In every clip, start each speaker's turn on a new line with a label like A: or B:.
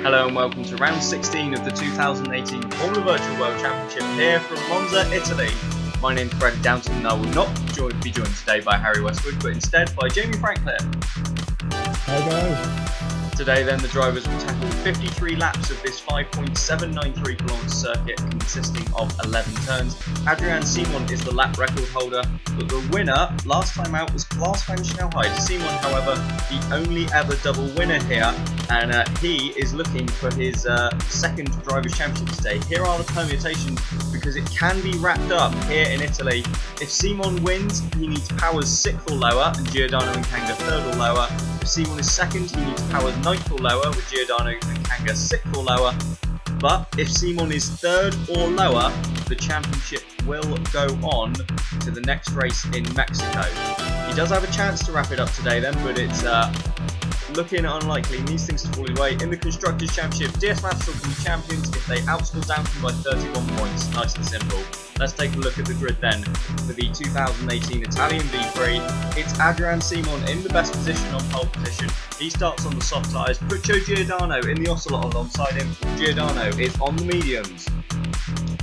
A: Hello and welcome to round 16 of the 2018 Formula Virtual World Championship here from Monza, Italy. My name's Brad Downton and I will not be joined today by Harry Westwood, but instead by Jamie Franklin.
B: Hi guys.
A: Today then the drivers will tackle 53 laps of this 5.793 km circuit consisting of 11 turns. Adrian Simon is the lap record holder, but the winner last time out was Klaas van Snelheid. Simon, however, the only ever double winner here, and he is looking for his second Drivers' Championship today. Here are the permutations because it can be wrapped up here in Italy. If Simon wins, he needs Powers 6th or lower and Giordano and Kanga 3rd or lower. If Simon is second, he needs Powers 9th or lower with Giordano and Kanga 6th or lower. But if Simon is 3rd or lower, the championship will go on to the next race in Mexico. He does have a chance to wrap it up today then, but it's looking unlikely. He needs things to fall his way. In the Constructors' Championship, DS Mansell can be champions if they outscore Downton by 31 points. Nice and simple. Let's take a look at the grid then for the 2018 Italian V-Prix. It's Adrian Simon in the best position on pole position. He starts on the soft tyres. Puccio Giordano in the Ocelot alongside him. Giordano is on the mediums.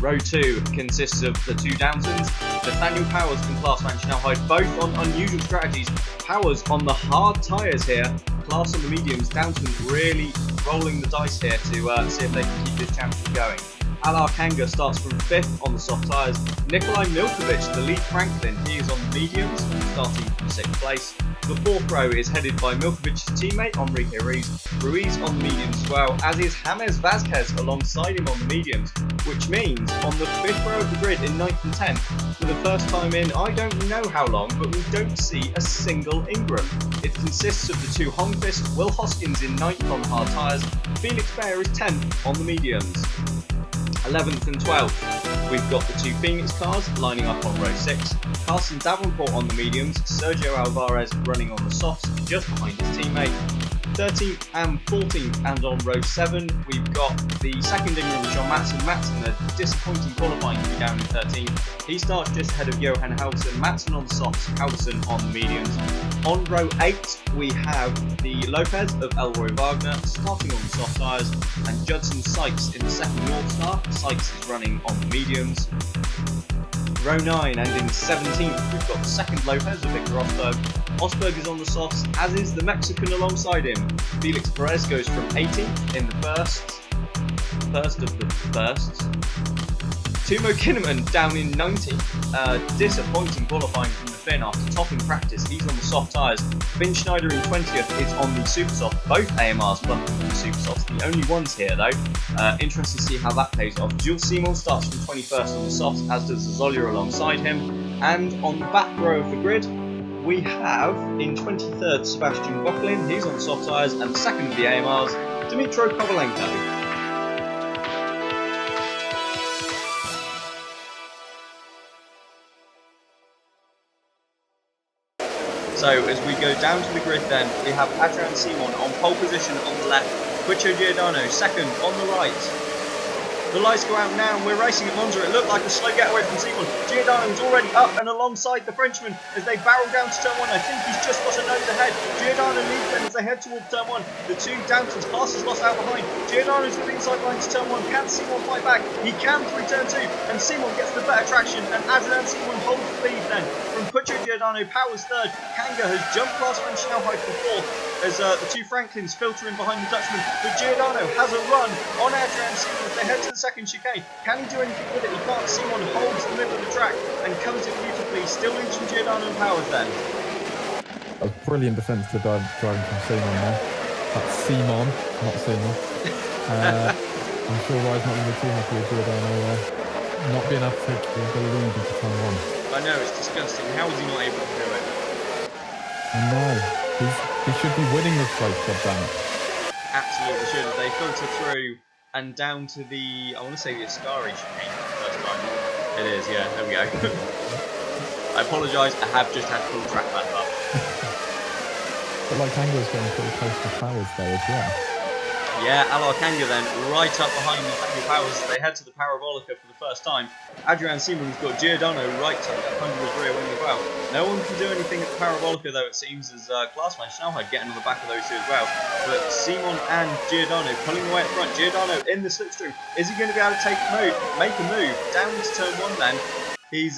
A: Row 2 consists of the two Downtons. Nathaniel Powers and Klaas van Snelheid, both on unusual strategies. Powers on the hard tyres here, Klaas on the mediums. Downton really rolling the dice here to see if they can keep this championship going. Alar Kanga starts from 5th on the soft tyres. Nikolai Milkovic, the lead Franklin, he is on the mediums, starting from 6th place. The 4th row is headed by Milkovic's teammate Enrique Ruiz. Ruiz on the mediums as well, as is James Vazquez alongside him on the mediums, which means on the 5th row of the grid in 9th and 10th, for the first time in I don't know how long, but we don't see a single Ingram. It consists of the two Holmqvist, Will Hoskins in 9th on the hard tyres, Felix Bayer is 10th on the mediums. 11th and 12th, we've got the two Phoenix cars lining up on row 6, Carson Davenport on the mediums, Sergio Alvarez running on the softs just behind his teammate. 13th and 14th, and on row 7 we've got the second Ingram, John Matson. Matson, a disappointing qualifying to be down in 13th. He starts just ahead of Johan Halverson. Matson on the softs, Halverson on the mediums. On row 8 we have the Lopez of Elroy Wagner starting on the soft tyres, and Judson Sykes in the second North Star. Sykes is running on the mediums. Row 9 and in 17th we've got the second Lopez of Victor Rosberg. Osberg is on the softs, as is the Mexican alongside him. Felix Perez goes from 18th in the first of the firsts. Timo Kinnaman down in 19th, disappointing qualifying from the Finn after topping practice. He's on the soft tyres. Finn Schneider in 20th is on the super soft. Both AMRs bumping from the super softs, the only ones here though. Interesting to see how that pays off. Jules Simon starts from 21st on the softs, as does Zolia alongside him. And on the back row of the grid, we have in 23rd Sebastian Bocklin, he's on the soft tyres, and the second of the AMRs, Dmitro Kovalenko. So as we go down to the grid then, we have Adrian Simon on pole position on the left, Puccio Giordano second on the right. The lights go out now and we're racing at Monza. It looked like a slow getaway from Simon. Giordano's already up and alongside the Frenchman as they barrel down to turn 1. I think he's just got a nose ahead. Giordano leads them as they head towards turn 1. The two Downtons, Klaas is lost out behind. Giordano's with the inside line to turn 1. Can Simon fight back? He can through turn 2, and Simon gets the better traction, and Adrian Simon holds the lead then. From Puccio Giordano, Powers 3rd. Kanga has jumped Klaas van Snelheid for 4th as the two Franklins filter in behind the Dutchman. But Giordano has a run on Adrian Simon as they head to the second chicane. Can he do anything with it? He can't. Simon holds the middle of the track and comes in beautifully. Still leads from Giordano and Powers then.
B: That was brilliant defence to driving from Simon there. That's Simon, not Simon. I'm sure Ryan's not going to be too happy with Giordano not being able to take the lead into turn 1.
A: I know, it's disgusting. How is he not able to do it?
B: I know. He should be winning this race, goddammit.
A: Absolutely should. They filter through and down to the, I want to say the Ascari chicane for the first time. It is, yeah, there we go. I apologise, I have just had full track back up.
B: But like Anger's getting pretty close to Powers there as well.
A: Yeah, Alar Kanga then right up behind Nathaniel Powers as they head to the Parabolica for the first time. Adrian Simon's got Giordano right tucked up under his rear wing as well. No one can do anything at the Parabolica though, it seems, as Klaasman Schnellheid getting on the back of those two as well. But Simon and Giordano pulling away at the front. Giordano in the slipstream. Is he going to be able to make a move down to turn one then? He's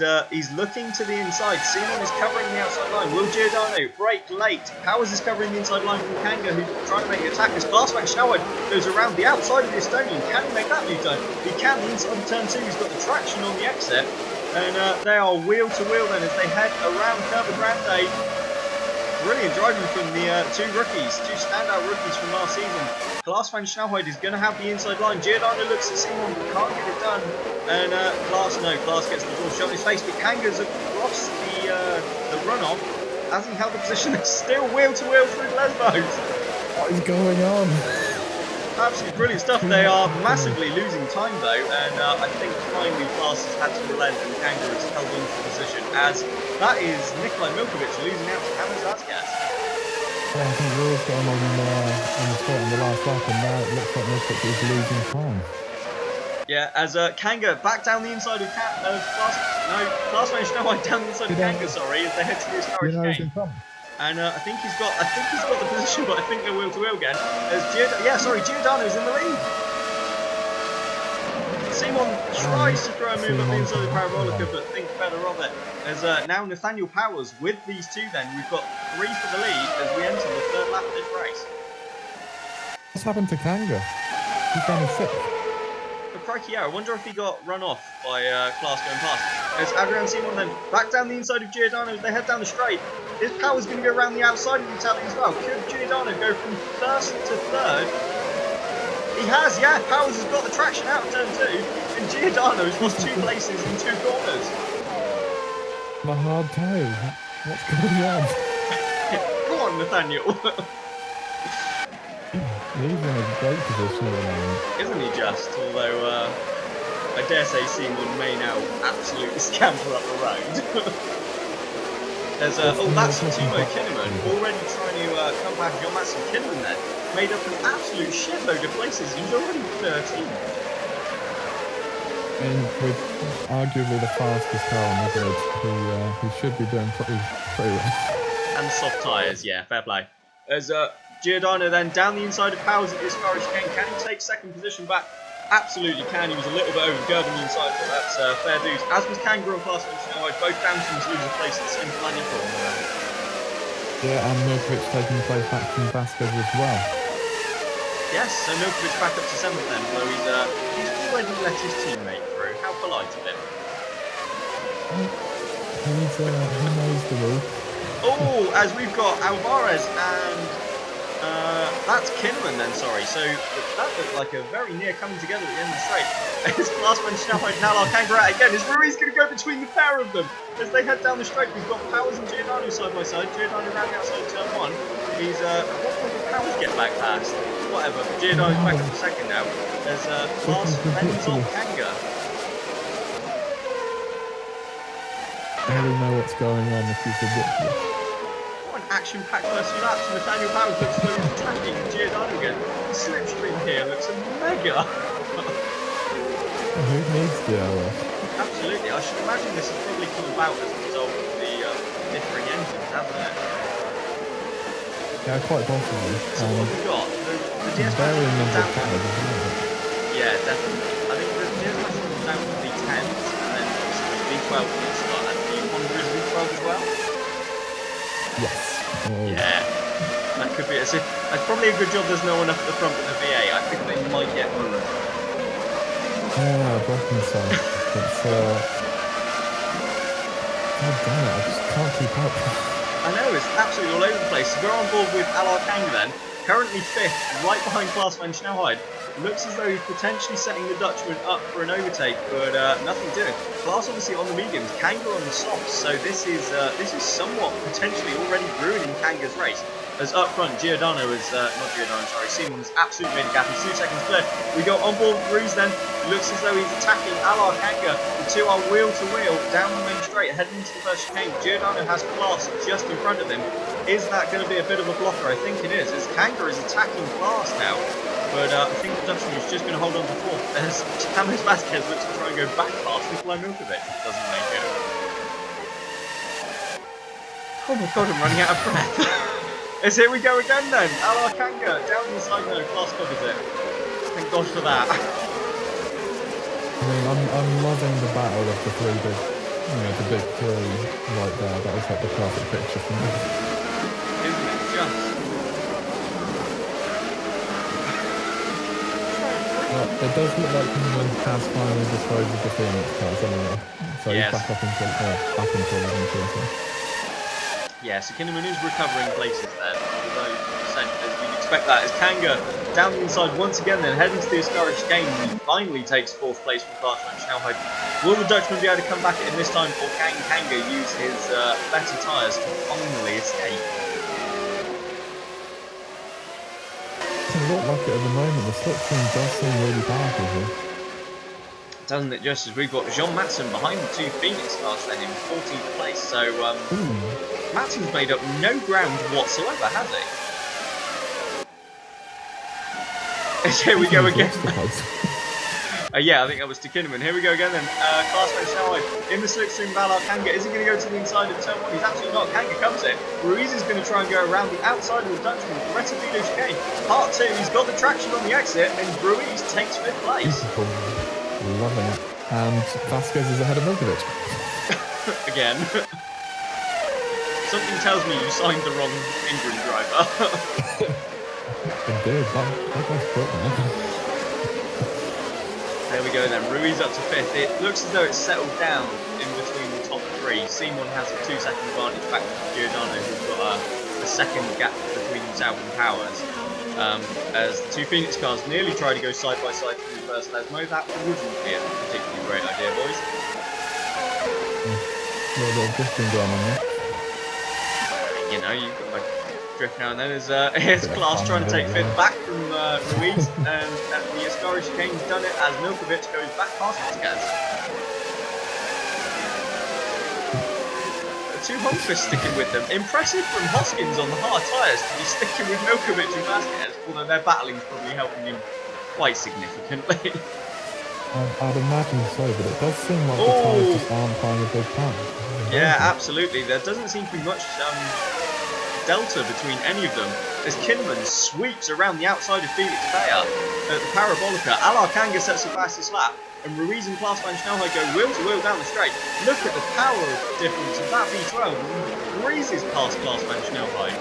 A: looking to the inside. Simon is covering the outside line. Will Giordano break late? Powers is covering the inside line from Kanga, who's trying to make an attack. As Klaasman Schnellheid goes around the outside of the Estonian. Can he make that move though? He can. The inside of turn two. He's got the traction on the exit. And they are wheel to wheel then as they head around Curva Grande. Brilliant driving from the two standout rookies from last season. Klaasman Schnellheid is going to have the inside line. Giordano looks at Simon but can't get it done. And Klaas gets the ball shot in his face. But Kanga's across the runoff as he held the position. Still wheel to wheel through Lesbos.
B: What is going on?
A: Absolutely brilliant stuff. They are massively losing time though, and I think finally Klaas has had to relent and Kanga has held on to the position, as that is Nikolai Milkovic losing out to Hannes Asgas.
B: Yeah, I think Will's got him on the spot in the last lap, and now it looks like Milkovic is losing time.
A: Yeah, as Kanga back down the inside of Klaas. No, Klaasman Schnellheid down the inside of Kanga, sorry, as they head to the Escarich Game. And I think he's got the position, but I think they're wheel to wheel again. As Giordano's in the lead. Simon tries to throw a move up the inside of the Parabolica, but thinks better of it. As now Nathaniel Powers with these two. Then we've got 3 for the lead as we enter the 3rd lap of this race.
B: What's happened to Kanga? He's down in 6th.
A: Crikey, yeah, I wonder if he got run off by Klaas going past. As Adrian Simon then back down the inside of Giordano as they head down the straight. Is Powers going to go around the outside of the Italian as well? Could Giordano go from 1st to 3rd? He has, yeah. Powers has got the traction out of turn 2, and Giordano's lost 2 places in 2 corners.
B: My hard toe. What's going on?
A: Go on, Nathaniel.
B: He's in a great position at the moment.
A: Isn't he just? Although, I dare say Simon may now absolutely scamper up the road. There's that's Timo Kinnaman already trying to come back. John Matson Kinnaman then made up an absolute shitload of places. He's already 13.
B: And with arguably the fastest car on the grid, he should be doing pretty well.
A: And soft tyres, yeah, fair play. As Giordano then down the inside of Powers at this Scarish King. Can he take 2nd position back? Absolutely can. He was a little bit over the curve on the inside, but that's fair dues. As was Kangaroo and Klaasman Schnellheid. Both Downtons lose a place at the same planning for.
B: Yeah, and Milkovic taking the place back from Vasquez as well.
A: Yes, so Milkovic back up to 7th then, although he's already let his teammate through. How polite of him.
B: He knows the rule.
A: Oh, as we've got Alvarez and that's Kinnaman then, sorry. So that looked like a very near coming together at the end of the straight. As Klaasman Schnellheid and Alar Kanga out again. Is Ruiz going to go between the pair of them? As they head down the straight, we've got Powers and Giordano side by side. Giordano round the outside of turn 1. He's what point did Powers get back past? Whatever. Giordano's back up to 2nd now. There's Klaas fends on Kanga.
B: I don't know what's going on. This is ridiculous.
A: Action-packed first few laps. Nathaniel Powers looks like he's attacking Giordano again. The slipstream here looks mega.
B: Who needs the hour?
A: Absolutely. I should imagine this has probably come about as a result of the differing engines, hasn't it?
B: Yeah, quite possibly.
A: So what have we got? The DS
B: very number of
A: Downton.
B: cars.
A: Yeah, definitely. I think the DS comes down to the V10s, and then obviously the V12 needs to start, and the Honda is V12 as well.
B: Yes. Oh.
A: Yeah, that could be. It's probably a good job there's no one up at the front with the V8. I think they might get moved.
B: Yeah, blocking side. It's God damn it, I just can't keep up.
A: I know, it's absolutely all over the place. So we're on board with Alar Kanga then, currently 5th, right behind Klaasman Schnellheid. Looks as though he's potentially setting the Dutchman up for an overtake, but nothing doing. Klaas obviously on the mediums, Kanga on the softs, so this is somewhat potentially already ruining Kanga's race. As up front, Giordano is, Simon's absolutely made a gap. He's 2 seconds clear. We go on board with Ruiz then. Looks as though he's attacking Alar Kanga. The two are wheel to wheel down the main straight, heading into the first chicane. Giordano has Klaas just in front of him. Is that going to be a bit of a blocker? I think it is, as Kanga is attacking Klaas now. But I think the Dutchman is just going to hold on to fourth as James Vasquez looks to try and go back past Nikolai Milkovic. Doesn't make it. Oh my god, I'm running out of breath. As here we go again then. Alar Kanga down the side, no, class covers it. Thank God for that.
B: I mean, I'm loving the battle of the three big, the big three right there. That was like the perfect picture for me.
A: Isn't it just?
B: Well, it does look like Kinnaman has finally disposed of the Phoenix cars anyway. So
A: Yes.
B: he's back into 11
A: Yeah, so Kinnaman is recovering places there, although as you'd expect that, as Kanga down the inside once again then heading to the Ascari chicane, and he finally takes fourth place from Klaas-Van Snelheid. Will the Dutchman be able to come back at him this time, or can Kanga use his better tyres to finally escape?
B: Doesn't look like it at the moment. The slipstream does seem really powerful here.
A: Doesn't it just, as we've got Jean Matson behind the two Phoenix cars then in 14th place, so Matson's made up no ground whatsoever, has he? Here we go again. Yeah, I think that was to Kinnaman. Here we go again then. Klaas-Van Snelheid in the slipstream of Alar Kanga. Is he going to go to the inside of turn one? He's absolutely not. Kanga comes in. Ruiz is going to try and go around the outside of the Dutchman. Retavilo chicane. Part two, he's got the traction on the exit, and Ruiz takes fifth place.
B: Loving it. And Vasquez is ahead of Milkovic.
A: Again. Something tells me you signed the wrong England driver.
B: Indeed, that guy's quick, man.
A: There we go then, Ruiz up to fifth. It looks as though it's settled down in between the top three. Simon has a 2-second advantage back to Giordano, who's got a second gap between himself and Powers. As the two Phoenix cars nearly try to go side by side through the first Lesmo, that wouldn't be a particularly great idea, boys.
B: A little bit of drifting going on there.
A: You know, you've got like drift now and then. Here's Klaas trying to take fifth back from Ruiz, and the Ascari chicane's done it as Milkovic goes back past Vasquez. Two Holmquist sticking with them. Impressive from Hoskins on the hard tyres to be sticking with Milkovic and Vasquez, although their battling's probably helping him quite significantly.
B: I'd imagine so, but it does seem like the tyres just aren't playing a big part.
A: Yeah, absolutely. There doesn't seem to be much delta between any of them, as Kinnaman sweeps around the outside of Felix Bayer at the Parabolica. Alar Kanga sets the fastest lap, and Ruiz and Klaas-Van Snelheid go wheel to wheel down the straight. Look at the power difference of that V12. Ruiz is past Klaas-Van Snelheid.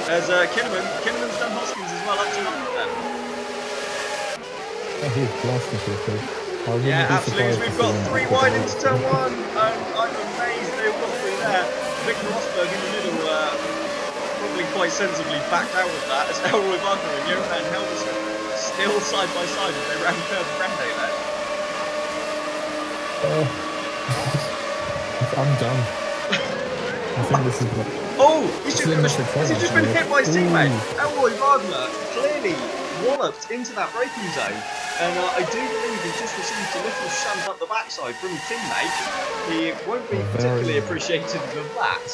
A: As Kinnaman's done Hoskins as well, up to 9th then.
B: Yeah, he's blasting for a thing.
A: Yeah, absolutely. We've got three wide into turn one. I'm amazed they were probably there. Victor Rosberg in the middle, probably quite sensibly backed out of that, as Elroy Wagner and Johan Helderson still side by side as they round curve Brende there.
B: I'm done. I think this is what...
A: Oh, he's just been hit by his teammate. Elroy Wagner clearly walloped into that braking zone, and I do believe he just received a little shunt up the backside from his teammate. He won't be particularly appreciative of that.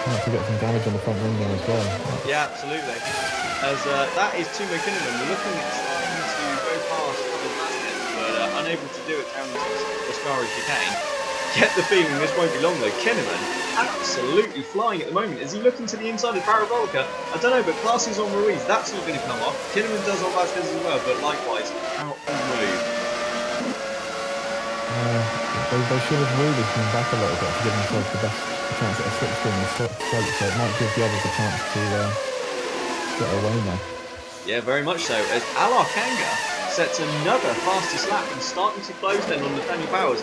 B: Might to get some damage on the front wing there as well.
A: Yeah, absolutely. As that is Timo Kinnaman looking at trying to go past James Vasquez, but unable to do it down the Ascari chicane. Get the feeling this won't be long though. Kinnaman absolutely flying at the moment. Is he looking to the inside of Parabolica? I don't know, but Klaas is on Ruiz. That's not going to come off. Kinnaman does on Vasquez as well, but likewise, out on move.
B: They should have really come back a little bit to give themselves the best chance at a slipstream in the straight, so it might give the others a chance to get away now.
A: Yeah, very much so. As Alar Kanga sets another fastest lap and starting to close then on Nathaniel Powers.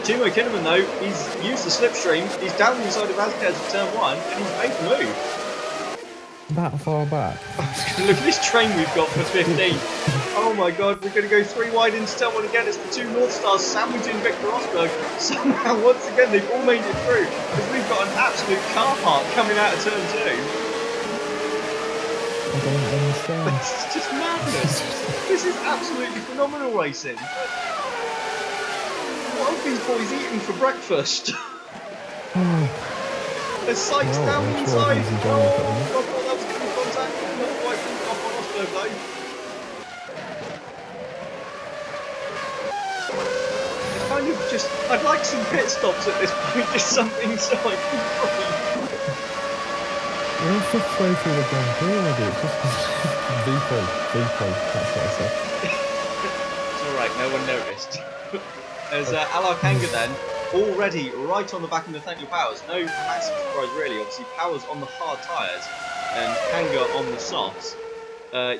A: Timo Kinnaman though, he's used the slipstream, he's down the inside of Vasquez at turn one, and he's made the move.
B: That far back.
A: Look at this train we've got for 15. Oh my god, we're going to go three wide into turn one again. It's the two North Stars sandwiching Victor Rosberg. Somehow, once again, they've all made it through, because we've got an absolute car park coming out of turn two.
B: I don't understand.
A: This is just madness. This is absolutely phenomenal racing. What have these boys eating for breakfast? There's Sykes
B: Well,
A: down
B: I'm
A: the
B: sure
A: inside.
B: he's
A: Oh,
B: enjoying it at the
A: God,
B: moment.
A: that was going to be contact. Not quite coming off on Osberg, though. It's kind of just... I'd like some pit stops at this point, just something so I can breathe.
B: We're on fifth way through the Grand Prix already. It's just V-Prix. That's what I said.
A: It's alright, no one noticed. There's Alar Kanga then, already right on the back of Nathaniel Powers. No massive surprise really, obviously Powers on the hard tyres and Kanga on the softs.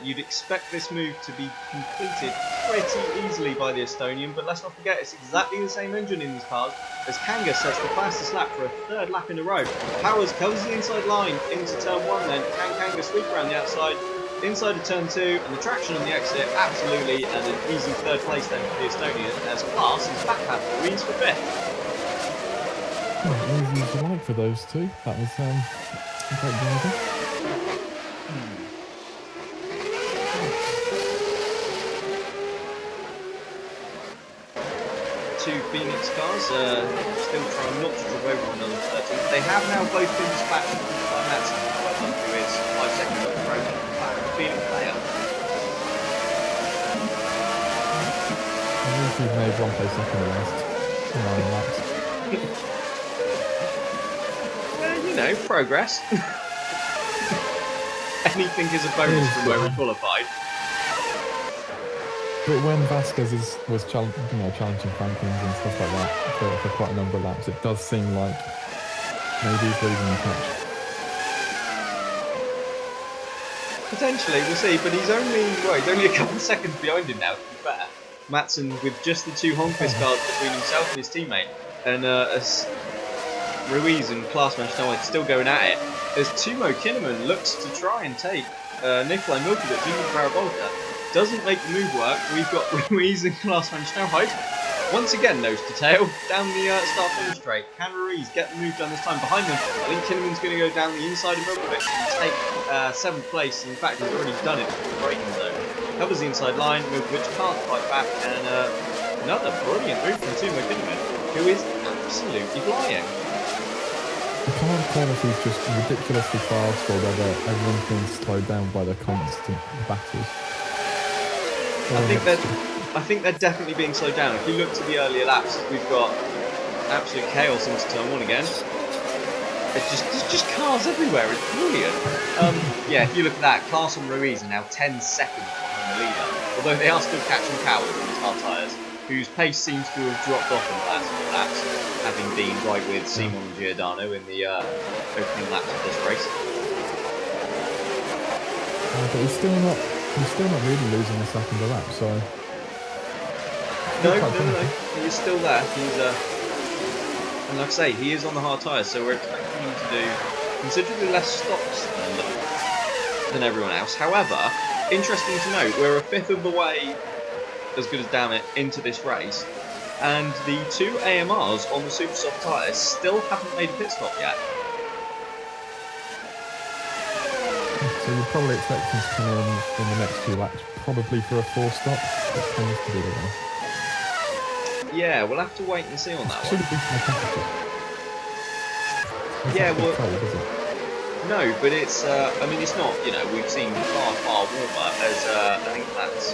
A: You'd expect this move to be completed pretty easily by the Estonian, but let's not forget it's exactly the same engine in these cars as Kanga sets the fastest lap for a third lap in a row. Powers covers the inside line into turn 1 then, can Kanga sweep around the outside, inside of turn 2, and the traction on the exit, absolutely, and an easy third place then for the Estonian as Klaas is back at Ruiz for 5th.
B: Well, easy as you like for those two. That was a great driver.
A: Two Phoenix cars, still trying not to drop over another 30. They have now both been dispatched by Madsen, who is 5 seconds off the road and back the Phoenix player.
B: I think we've made one place up in the last 9 laps.
A: You know, progress. Anything is a bonus from where we qualified.
B: But when Vasquez was challenging Franklin's and stuff like that for quite a number of laps, it does seem like maybe he's losing the touch.
A: Potentially, we'll see, but he's only a couple of seconds behind him now, to be fair. Madsen with just the 2 Honquist cars between himself and his teammate, and as Ruiz and Klaas Manchester still going at it, as Timo Kinnaman looks to try and take Nikolai Milkovic into the Parabolka. Doesn't make the move work. We've got Ruiz and Klaas van Snelheid. Once again, nose to tail, down the start-finish straight. Can Ruiz get the move done this time behind them? I think Kinnaman's going to go down the inside of Milkovic and take 7th place. In fact, he's already done it for the braking zone. Covers the inside line, Milkovic can't fight back, and another brilliant move from Timo Kinnaman, who is absolutely flying.
B: I can't tell if he's just ridiculously fast or whether everyone's being slowed down by the constant battles.
A: I think they're definitely being slowed down. If you look to the earlier laps, we've got absolute chaos into turn 1 again. There's just cars everywhere. It's brilliant. Yeah, if you look at that, Klaas and Ruiz are now 10 seconds behind the leader. Although they are still catching Powers on his hard tyres, whose pace seems to have dropped off in the last few laps, having been right with Simon and Giordano in the opening laps of this race.
B: But he's still not really losing a second a lap, so...
A: No, he's still there. He's and like I say, he is on the hard tyres, so we're expecting him to do considerably less stops than everyone else. However, interesting to note, we're a 5th of the way, as good as damn it, into this race, and the 2 AMRs on the super soft tyres still haven't made a pit stop yet.
B: So you're probably expecting to come in the next 2 laps, probably for a 4-stop. That tends to be the one.
A: Yeah, we'll have to wait and see on that
B: Should
A: one.
B: have been fantastic.
A: Yeah, well,
B: cold, is it?
A: no, but it's, I mean, it's not, you know, we've seen far warmer as, I think that's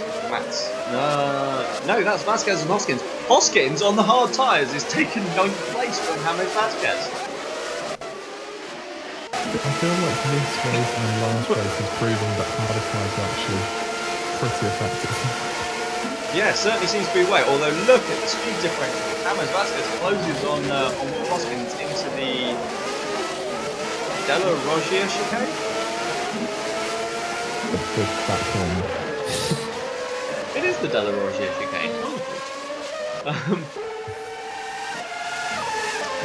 A: that's Vasquez and Hoskins. Hoskins on the hard tyres is taking 9th place from James Vasquez.
B: I feel like this race and last race has proven that harder tyres are actually pretty effective.
A: Yeah, certainly seems to be the way, although look at the speed differential. James Vasquez closes on Will Hoskins into the Della Rogia chicane.
B: That corner.
A: It is the Della Rogia chicane.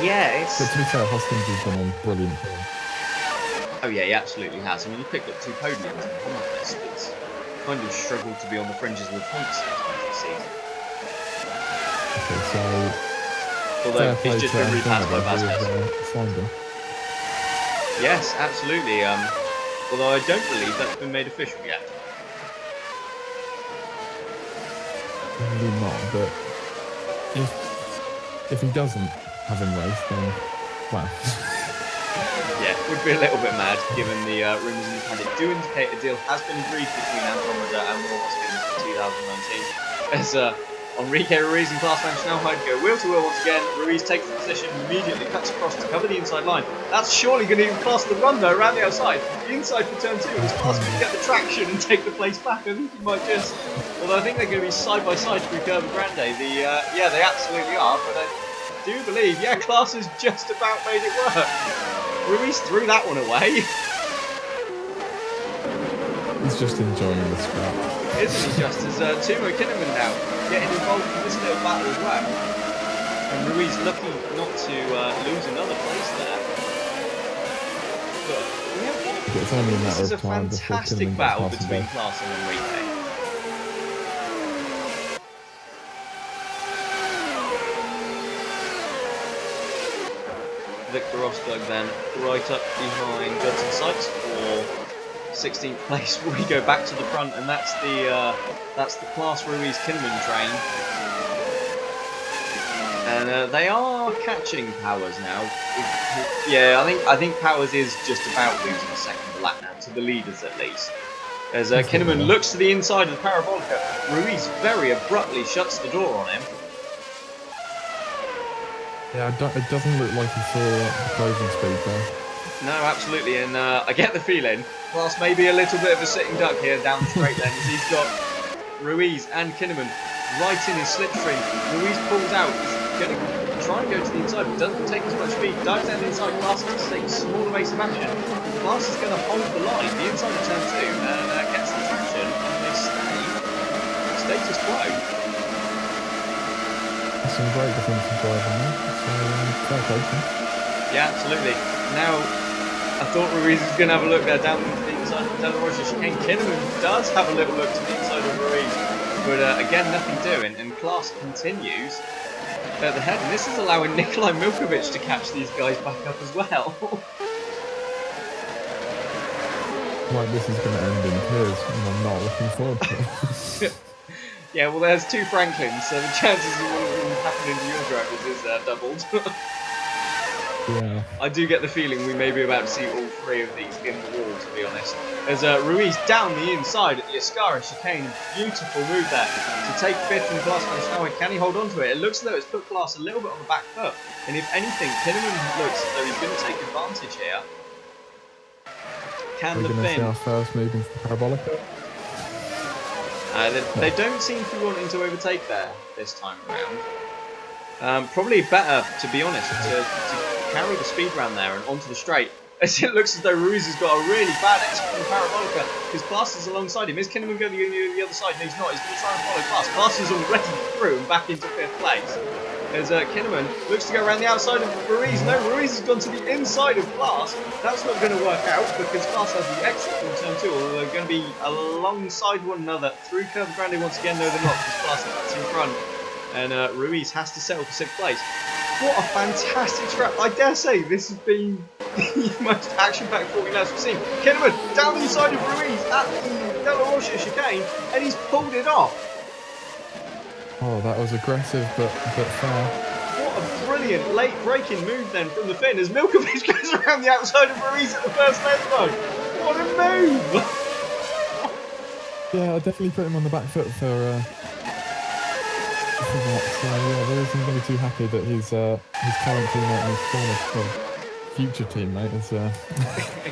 A: Yeah, it's...
B: But to be fair, Hoskins has been on brilliant form.
A: Oh yeah, he absolutely has. I mean, he picked up 2 podiums in the Honda list. It's kind of struggled to be on the fringes of the points sometimes this season.
B: Okay, so...
A: Although he's just been repassed by Vasquez.
B: Simon.
A: Yes, absolutely. Although I don't believe that's been made official yet.
B: Probably not, but if he doesn't have him race, then, well...
A: Yeah, would be a little bit mad given the rumours in the panic do indicate a deal has been agreed between Andromeda and Williams for 2019. As Enrique Ruiz and Classman Schnellheid go wheel to wheel once again, Ruiz takes the position and immediately cuts across to cover the inside line. That's surely going to even pass the run though around the outside. The inside for turn 2 is Class going to get the traction and take the place back. I think he might just, although I think they're going to be side by side through Curva Grande. Yeah, they absolutely are, but I do believe, yeah, Class has just about made it work. Ruiz threw that one away.
B: He's just enjoying the scrap.
A: Isn't he just? As Timo Kinnaman now getting involved in this little battle as well. And Ruiz lucky not to lose another place there. But we have
B: It's only a
A: this
B: matter
A: is a
B: of time before
A: fantastic
B: Kinnaman
A: battle
B: gets past
A: between
B: him.
A: Class and Enrique. Victor Rosberg then right up behind Judson Sykes for 16th place. We go back to the front, and that's the Class Ruiz Kinnaman train, and they are catching Powers now. Yeah, I think Powers is just about losing a second lap now to the leaders at least. As Kinnaman looks to the inside of the Parabolica, Ruiz very abruptly shuts the door on him.
B: Yeah, it doesn't look like he saw the closing speed there.
A: No, absolutely, and I get the feeling Class may be a little bit of a sitting duck here down the straight lane as he's got Ruiz and Kinnaman right in his slipstream. Ruiz pulls out, he's going to try and go to the inside, but doesn't take as much speed, dives down the inside. Class has to take a smaller base of action. Class is going to hold the line, the inside of turn 2, and gets the traction, and they stay status quo.
B: Some great defensive driving there. So, fair play to him.
A: Yeah, absolutely. Now, I thought Ruiz was going to have a look there down to the inside of De La Rocha chicane. Kinnaman does have a little look to the inside of Ruiz, but again, nothing doing, and Class continues at the head, and this is allowing Nikolai Milkovic to catch these guys back up as well.
B: Like, this is going to end in tears, and I'm not looking forward to it.
A: Yeah, well, there's 2 Franklins, so the chances of one of them happening to your drivers is doubled.
B: Yeah.
A: I do get the feeling we may be about to see all 3 of these in the wall, to be honest. As Ruiz down the inside at the Ascara chicane, beautiful move there to take 5th in Class Van Schnauer. Can he hold on to it? It looks as though it's put Class a little bit on the back foot, and if anything, Kinnaman looks as though he's going to take advantage here. Can
B: We're
A: the
B: going to see
A: Finn?
B: our first move into the Parabolica.
A: They don't seem to be wanting to overtake there this time around. Probably better, to be honest, to carry the speed round there and onto the straight. As it looks as though Ruiz has got a really bad exit from the Parabolica. His Class is alongside him. Is Kinnaman going to go the other side? No, he's not. He's going to try and follow Class. Class is already through and back into 5th place. As Kinnaman looks to go around the outside of Ruiz. No, Ruiz has gone to the inside of Class. That's not going to work out because Class has the exit from turn 2, although they're going to be alongside one another through Curva Grande once again. No, they're not because Class is in front. And Ruiz has to settle for 6th place. What a fantastic track. I dare say this has been the most action-packed 40 laps we've seen. Kinnaman down the inside of Ruiz at the De La Rocha chicane, and he's pulled it off.
B: Oh, that was aggressive, but fair.
A: What a brilliant late braking move then from the Finn as Milkovic goes around the outside of Ruiz at the first left mode. What a move!
B: Yeah, I definitely put him on the back foot for that. So yeah, there isn't going to be too happy that his current teammate and his former future teammate is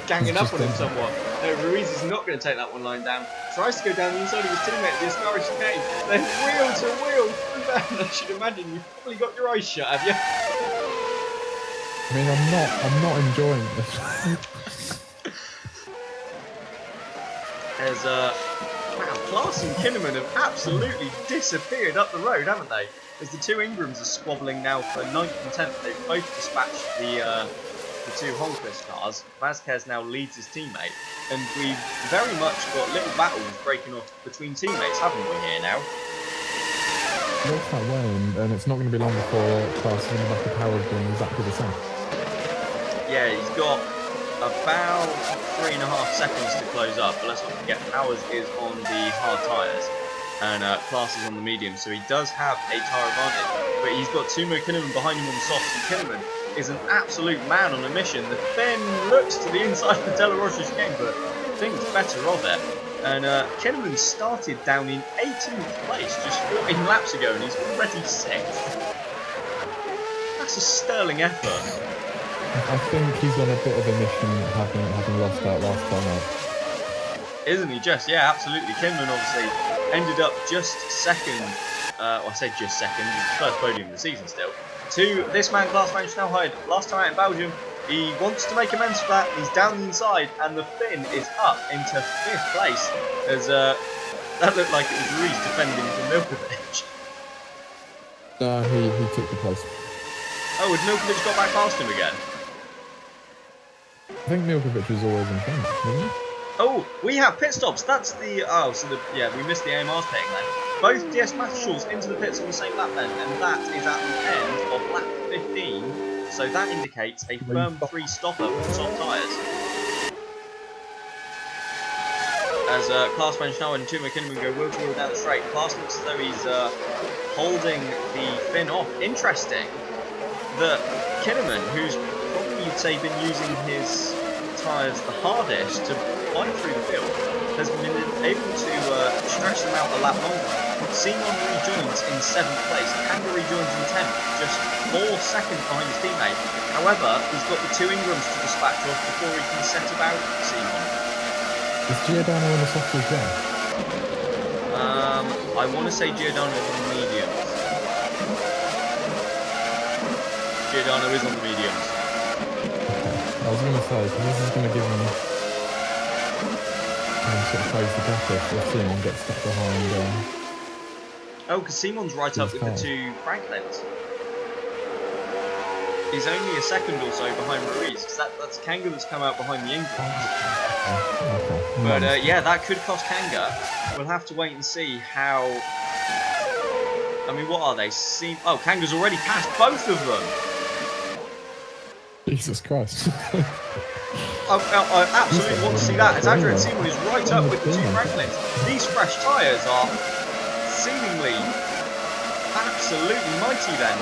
A: ganging up on him
B: just
A: somewhat. No, Ruiz is not going to take that one line down. Tries to go down the inside of his teammate, the Ascara chicane. Then wheel to wheel through that. I should imagine you've probably got your eyes shut, have you?
B: I mean, I'm not enjoying this.
A: As wow, Class and Kinnaman have absolutely disappeared up the road, haven't they? As the 2 Ingrams are squabbling now for 9th and 10th. They've both dispatched the 2 Holmquist cars. Vasquez now leads his teammate, and we've very much got little battles breaking off between teammates, haven't we here now?
B: It looks that way, and it's not going to be long before Class is in the back of Powers doing exactly the same.
A: Yeah, he's got about 3.5 seconds to close up, but let's not forget Powers is on the hard tyres and Class is on the medium, so he does have a tyre advantage, but he's got Timo Kinnaman behind him on the softs, and Kinnaman is an absolute man on a mission. The Finn looks to the inside of the De La Rocha chicane, but thinks better of it. And Kinnaman started down in 18th place just 14 laps ago, and he's already 6th. That's a sterling effort.
B: I think he's on a bit of a mission, having lost out last time out.
A: Isn't he just? Yeah, absolutely. Kinnaman obviously ended up just second. I say just second, his first podium of the season still. To this man, Klaas van Snelheid, last time out in Belgium. He wants to make amends for that. He's down the inside, and the Finn is up into 5th place. As that looked like it was Ruiz defending for Milkovic.
B: He took the place.
A: Oh, had Milkovic got back past him again?
B: I think Milkovic was always in front, wasn't he?
A: Oh, we have pit stops. That's the yeah, we missed the AMR's pitting then. Both DS Masterschulz into the pits on the same lap then, and that is at the end of lap 15. So that indicates a firm 3 stopper for soft tyres. As Klaas van Snelheid and Timo Kinnaman go wheel to wheel down the straight, Klaas looks as though he's holding the Finn off. Interesting that Kinnaman, who's probably you'd say been using his tyres the hardest to fight through the field, has been able to stretch them out a lap longer. Simon rejoins in 7th place, Kanga rejoins in 10th, just 4 seconds behind his teammate. However, he's got the 2 Ingrams to dispatch off before he can set about Simon.
B: Is Giordano on the soft as well?
A: I want to say Giordano is on the mediums. Giordano is on the mediums.
B: I was going to say, because this is going to give him sort of close the gap if Simon gets stuck behind.
A: Oh, because Simon's right up with the 2 Franklins. He's only a second or so behind Ruiz, because that's Kanga that's come out behind the Ingrams.
B: Okay.
A: But yeah, that could cost Kanga. We'll have to wait and see how. I mean, what are they? Oh, Kanga's already passed both of them.
B: Jesus Christ.
A: I absolutely want to see that, as Adrian Simon is right up with the 2 Franklins. These fresh tyres are seemingly absolutely mighty then,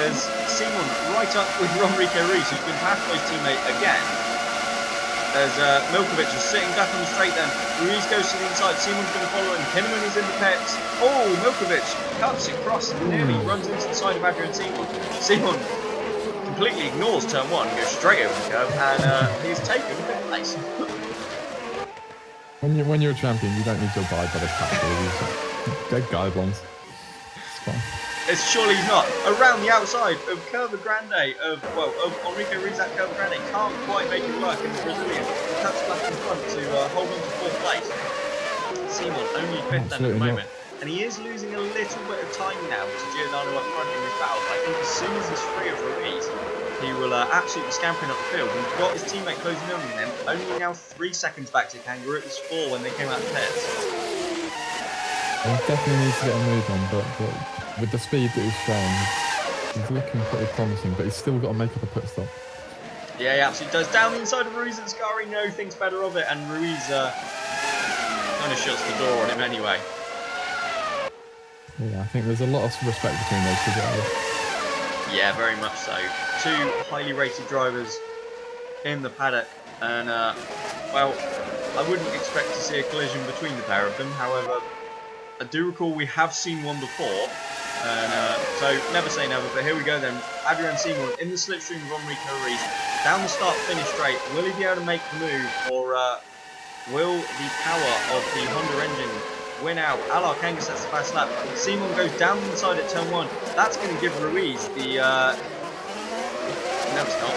A: as Simon right up with Enrique Ruiz, who's been passed by his teammate again. As Milkovic is sitting back on the straight then, Ruiz goes to the inside, Simon's going to follow him, Kinnaman is in the pits. Oh, Milkovic cuts across and nearly runs into the side of Adrian Simon. Simon completely ignores turn 1 and goes straight over the curve, and he's taken 5th place.
B: When you're a champion, you don't need to abide by the rules. They're guidelines. It's fine.
A: It's surely not. Around the outside of Curva Grande, of Enrique Ruiz at Curva Grande, can't quite make it work, and the Brazilian cuts back in front to hold on to 4th place. Simon only 5th then at the moment. And he is losing a little bit of time now to Giordano up front in this battle. I think as soon as he's free of Ruiz, he will absolutely scampering up the field. He's got his teammate closing in on him, only now 3 seconds back to Kanga. It was 4 when they came out of the pits.
B: He definitely needs to get a move on, but with the speed that he's shown, he's looking pretty promising, but he's still got to make up a pit stop.
A: Yeah, he absolutely does. Down the inside of Ruiz and Scarino thinks better of it, and Ruiz kind of shuts the door on him anyway.
B: Yeah, I think there's a lot of respect between those 2 drivers.
A: Yeah, very much so. 2 highly rated drivers in the paddock, and well, I wouldn't expect to see a collision between the pair of them. However, I do recall we have seen one before, and so never say never. But here we go then. Adrian Simon in the slipstream of Enrique Ruiz, down the start finish straight. Will he be able to make the move, or will the power of the Honda engine win out? Alar Kanga sets the fast lap. Simon goes down the inside at turn 1. That's going to give Ruiz the no, it's not.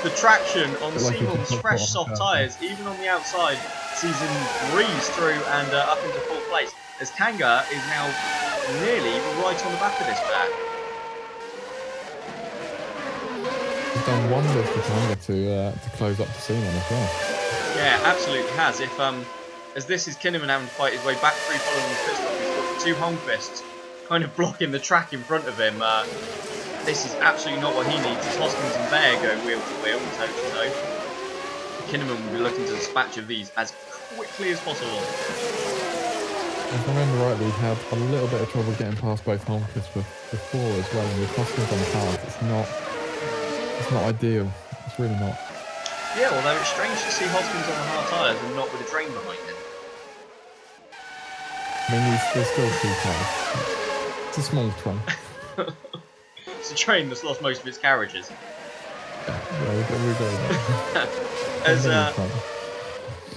A: The traction on Simon's fresh soft tyres, even on the outside, sees him breeze through and up into 4th place, as Kanga is now nearly right on the back of this pair.
B: He's done wonders for Kanga to close up to Simon as well.
A: Yeah, absolutely has. If as this is Kinnaman having to fight his way back through following his pit stop, he's got 2 Holmqvists kind of blocking the track in front of him. This is absolutely not what he needs, as Hoskins and Bear go wheel to wheel and toe to toe. Kinnaman will be looking to dispatch of these as quickly as possible.
B: If I remember rightly, he had a little bit of trouble getting past both Holmqvists before as well, and with Hoskins on the cars, it's not It's not ideal. It's really not.
A: Yeah, although it's strange to see Hoskins on the hard tyres and not with a drain behind him.
B: I mean, there's still 2 cars. It's a small train.
A: It's a train that's lost most of its carriages.
B: Yeah, we go.
A: As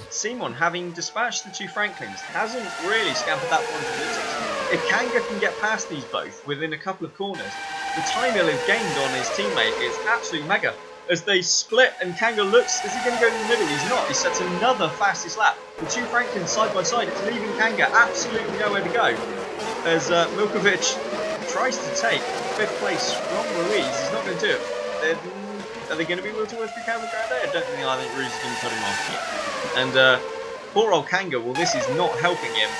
A: Simon, having dispatched the 2 Franklins, hasn't really scampered that far into the distance. If Kanga can get past these both within a couple of corners, the time he'll have gained on his teammate is absolutely mega. As they split and Kanga looks, is he going to go in the middle? He's not. He sets another fastest lap. The 2 Franklins side by side, it's leaving Kanga absolutely nowhere to go. As Milkovic tries to take 5th place from Ruiz, he's not going to do it. Are they going to be able to work through Kanga around there? I don't think Ruiz is going to cut him off. And poor old Kanga, well, this is not helping him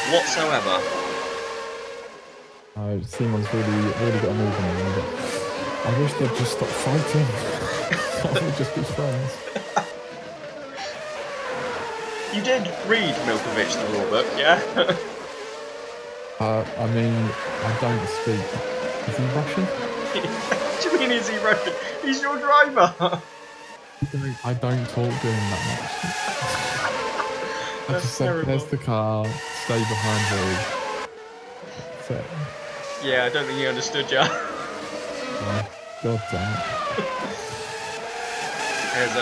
A: whatsoever.
B: Simon's really got a move on him. I wish they'd just stop fighting. We'd just be friends.
A: You did read Milkovic the rule book, yeah?
B: I mean, I don't speak. Is he Russian?
A: What do you mean, is he Russian? He's your driver.
B: I don't talk to him that much. I just said, there's the car, stay behind me. So,
A: yeah, I don't think he understood you.
B: God damn it.
A: There's, the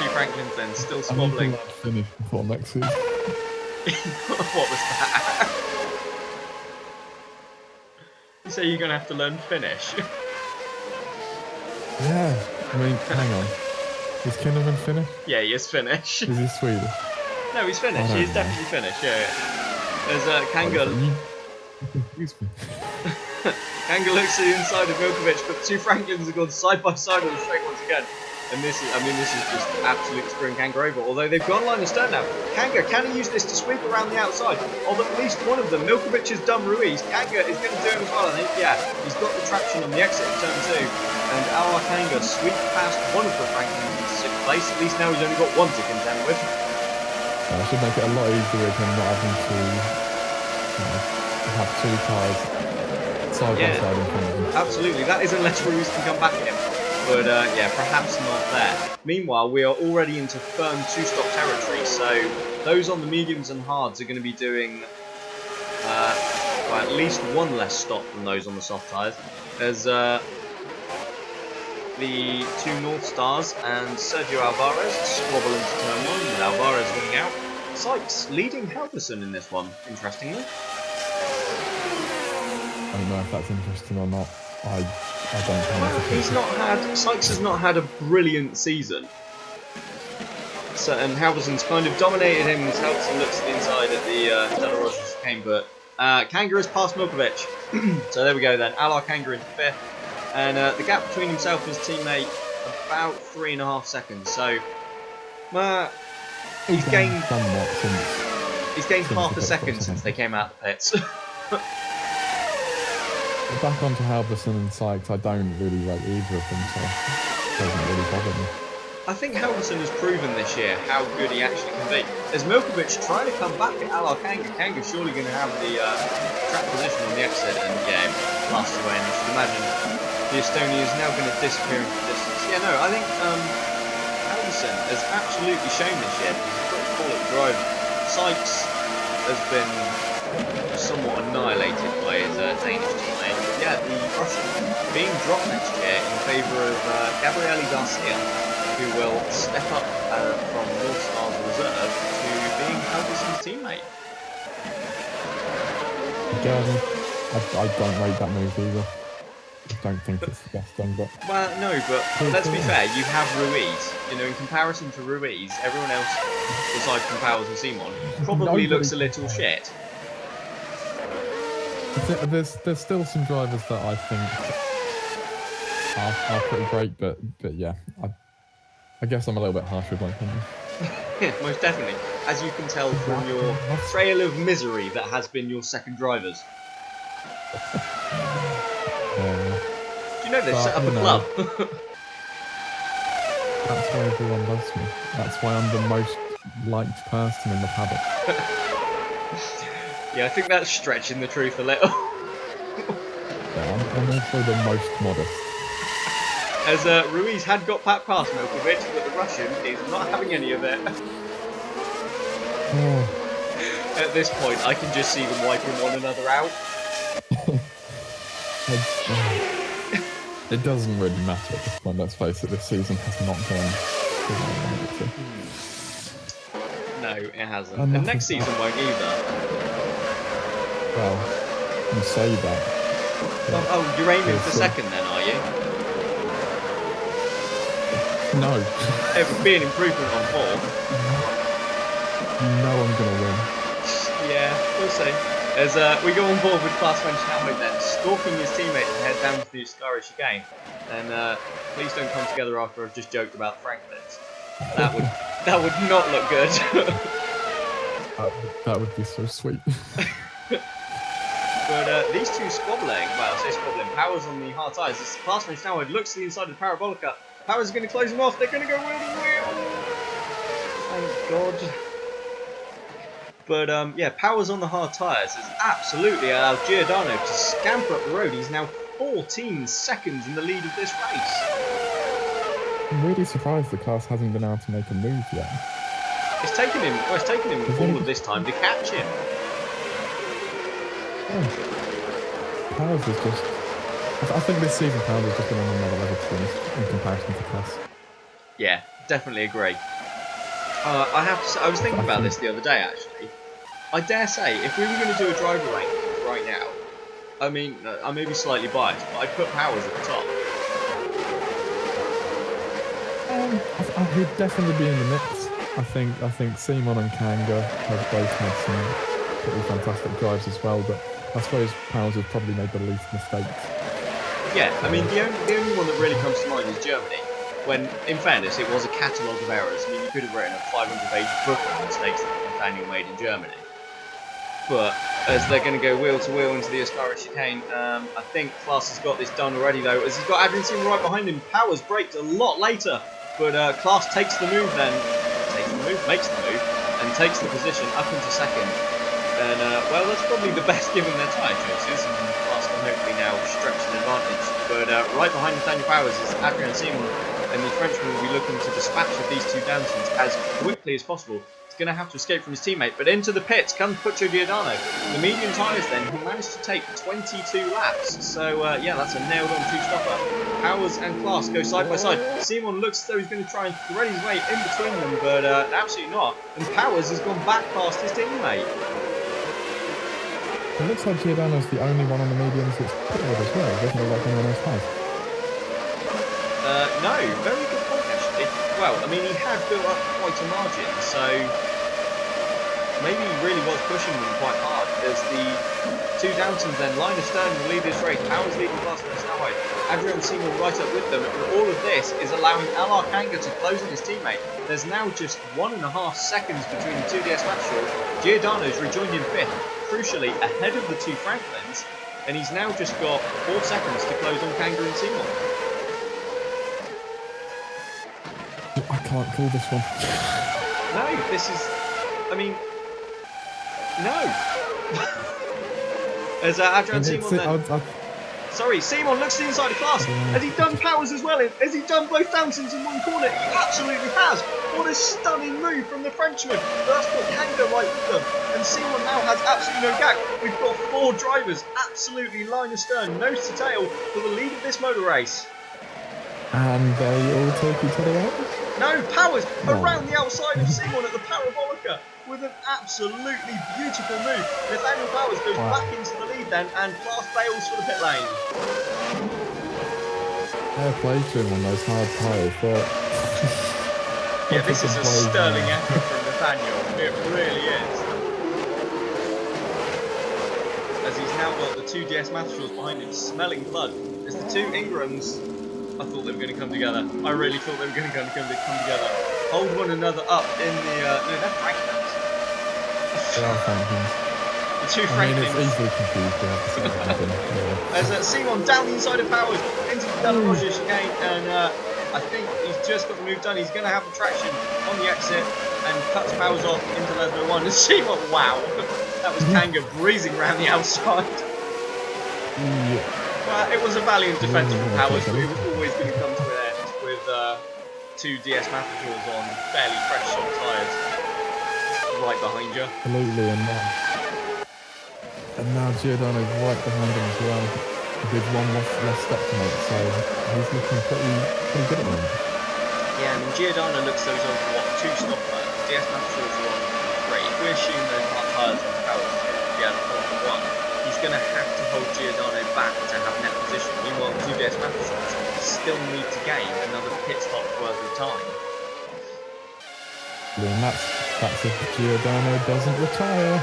A: 2 Franklins then still squabbling.
B: I finish before next season.
A: What was that? You say you're going to have to learn Finnish?
B: Yeah, I mean, hang on. Is Kinnaman Finnish?
A: Yeah, he is Finnish.
B: Is he Swedish?
A: No, he's Finnish. He's definitely Finnish, yeah. There's Kanga.
B: Excuse me.
A: Kanga looks to the inside of Milkovic, but the 2 Franklins have gone side by side on the straight once again. And this is just absolutely screwing Kanga over. Although they've gone line of stern now. Kanga, can he use this to sweep around the outside of at least one of them? Milkovic has done Ruiz. Kanga is going to do him as well, I think. Yeah, he's got the traction on the exit of turn 2. And our Kanga sweeps past one of the Franklins into 6th place. At least now he's only got one to contend with.
B: I should make it a lot easier with him not having to have 2 cars side by side in front of him.
A: Absolutely. That is unless Ruiz can come back at him. But perhaps not there. Meanwhile, we are already into firm 2-stop territory, so those on the mediums and hards are going to be doing at least one less stop than those on the soft tyres. As the 2 North Stars and Sergio Alvarez squabble into turn 1 with Alvarez winning out. Sykes leading Halverson in this one, interestingly.
B: I don't know if that's interesting or not. I don't know.
A: Sykes has not had a brilliant season. So, and Halverson's kind of dominated him as Halverson looks to the inside at the Della Rosa chicane, but Kanga has passed Milkovic. So there we go then. Alar Kanga into 5th. And the gap between himself and his teammate, about 3.5 seconds. So, he's gained half a second since they came out of the pits.
B: Back onto Halverson and Sykes, I don't really rate either of them, so it doesn't really bother me.
A: I think Halverson has proven this year how good he actually can be. There's Milkovic trying to come back at Alar Kanga. Kanga's surely going to have the track position on the exit, and blasts away. And I should imagine the Estonian is now going to disappear into the distance. Yeah, no, I think Halverson has absolutely shown this year that he's a pretty quality driver. Sykes has been somewhat annihilated by his Danish teammate. Yeah, the Russian being dropped next year in favour of Gabriele Garcia, who will step up from North Stars Reserve to being Halverson's teammate.
B: Again, I don't rate that move either. I don't think it's the best thing, but...
A: Well, no, but let's be fair, you have Ruiz. You know, in comparison to Ruiz, everyone else, aside from Powers and Simon, probably looks a little shit.
B: There's still some drivers that I think are pretty great, but yeah, I guess I'm a little bit harsh with my opinion.
A: Yeah, most definitely. As you can tell from your trail of misery that has been your second drivers. Do you know they've set up a club?
B: That's why everyone loves me. That's why I'm the most liked person in the paddock.
A: Yeah, I think that's stretching the truth a little.
B: Yeah, I'm also the most modest.
A: As Ruiz had got past Milkovic, but the Russian is not having any of it.
B: Oh.
A: At this point, I can just see them wiping one another out.
B: It doesn't really matter at this point, let's face it, this season has not gone.
A: No, it hasn't. And next season won't either.
B: Well, you say that.
A: Oh, you're aiming for second then, are you?
B: No.
A: It would be an improvement on fourth.
B: No, I'm going to win.
A: Yeah, we'll see. As we go on board with Klaas van Schnauwhout then, stalking his teammate to head down to the Oscara chicane. And please don't come together after I've just joked about Franklin's. That would not look good.
B: that would be so sweet.
A: But these two squabbling, well, I say squabbling, Powers on the hard tyres. As Klaas van Schnauwhout looks to the inside of the Parabolica. Powers is going to close him off. They're going to go wheel to wheel. Thank God. But yeah, Powers on the hard tyres has absolutely allowed Giordano to scamper up the road. He's now 14 seconds in the lead of this race.
B: I'm really surprised the class hasn't been able to make a move yet.
A: It's taken him all of this time to catch him.
B: Yeah. Powers is just... I think this season Powers has just been on another level to be honest, in comparison to Klaas.
A: Yeah, definitely agree. I have to say, I was thinking about this the other day actually. I dare say, if we were going to do a driver ranking right now, I mean, I may be slightly biased, but I'd put Powers at the top.
B: He'd definitely be in the mix. I think Simon and Kanga have both had some pretty fantastic drives as well, but I suppose Powers has probably made the least mistakes.
A: Yeah, I mean, the only one that really comes to mind is Germany. When, in fairness, it was a catalogue of errors. I mean, you could have written a 500-page book of mistakes that Nathaniel made in Germany. But as they're going to go wheel to wheel into the Oscara chicane, I think Klaas has got this done already, though, as he's got Adrian Seaman right behind him. Powers braked a lot later, but Klaas takes the move then. Makes the move, and takes the position up into second. And, well, that's probably the best given their tyre choices, and Klaas can hopefully now stretch an advantage. But right behind Nathaniel Powers is Adrian Seaman, and the Frenchman will be looking to dispatch of these two Downtons as quickly as possible. He's going to have to escape from his teammate, but into the pits comes Puccio Giordano. The medium tyres then, who managed to take 22 laps. So, yeah, that's a nailed-on two-stopper. Powers and Klaas go side by side. Simon looks as though he's going to try and thread his way in between them, but absolutely not. And Powers has gone back past his teammate.
B: It looks like Giordano's the only one on the mediums that's pitted as well. It doesn't look like anyone else has.
A: No, very good point actually. Well, I mean, he had built up quite a margin, so maybe he really was pushing them quite hard. As the two Downtons then, Linus Stern will lead this race. Powers leading Klaas van Schnauwhout. Adrian Seaman right up with them, and all of this is allowing Alar Kanga to close on his teammate. There's now just 1.5 seconds between the two DS Matchshaws. Giordano's rejoined in fifth, crucially ahead of the two Franklins, and he's now just got 4 seconds to close on Kanga and Seaman.
B: I can't call this one.
A: No, this is... I mean... No! As Adrian Seaman then... Sorry, Simon looks to the inside of Klaas. Has he done Powers as well? Has he done both Downtons in one corner? He absolutely has. What a stunning move from the Frenchman. But that's put Kanga right with them. And Simon now has absolutely no gap. We've got 4 drivers, absolutely line astern, nose to tail, for the lead of this motor race. And
B: they all take each other out?
A: No, Powers around the outside of Simon at the Parabolica with an absolutely beautiful move. Nathaniel Powers goes back into the lead then, and Klaas bails for the pit lane.
B: Fair play to him on those hard tyres, but...
A: yeah, this is a sterling effort from Nathaniel. It really is. As he's now got the two DS Matchshaws behind him, smelling blood. As the two Ingrams... I thought they were going to come together. I really thought they were going to come together. Hold one another up in the... no, they're Franklins.
B: They are Franklins.
A: The two Franklins.
B: I mean, it's easily confused.
A: As Simon down the inside of Powers into the Della Roger chicane, and I think he's just got the move done. He's going to have the traction on the exit and cuts Powers off into Lesmo 1. And Simon, wow, that was Kanga breezing around the outside.
B: Yeah.
A: It was a valiant defence from Powers, but it was always going to come to an two DS Mapajors on fairly fresh soft tyres right behind you.
B: Absolutely, and now Giordano's right behind him as well. With one less step to make, so he's looking pretty good at the moment.
A: Yeah, I mean, Giordano looks though he's on, what, 2 stop tyres. DS Mapajors are on 3. If we assume those hard tyres on power to be able to Formula 1, he's going to have to hold Giordano back to have net position. Meanwhile, 2 DS Mapajors still need to gain another pit stop worth of time.
B: And that's if Giordano doesn't retire.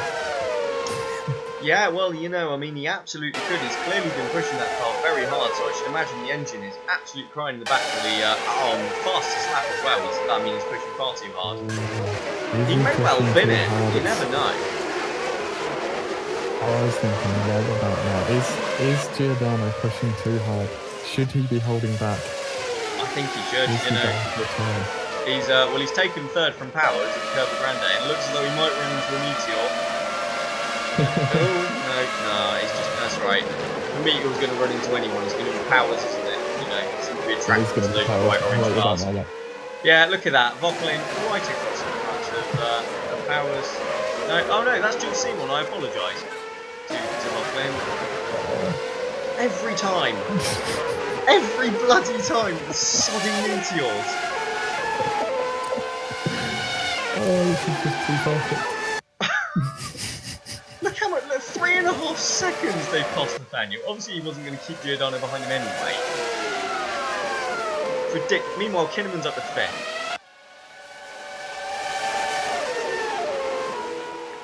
A: Yeah, well, you know, I mean, he absolutely could. He's clearly been pushing that car very hard, so I should imagine the engine is absolutely crying in the back for the fastest lap as well. He's pushing far too hard. He may well win it. You never know.
B: I was thinking right about now. Is Giordano pushing too hard? Should he be holding back?
A: I think he should, you know. He's taken 3rd from Powers at Curva Grande, and it looks as though he might run into a Meteor. No, that's right. The Meteor's going to run into anyone. It's going to be Powers, isn't it? You know, it seems to be attracted to the white orange cars. Yeah, look at that. Vauquelin right across in front of Powers. No, oh no, that's Jules Simon. I apologise to Vauquelin. Every time. Every bloody time, the sodding Meteors.
B: Oh, this is just too perfect.
A: Look how much, 3.5 seconds they've cost Nathaniel. Obviously, he wasn't going to keep Giordano behind him anyway. It's ridiculous. Meanwhile, Kinnaman's up to 5th.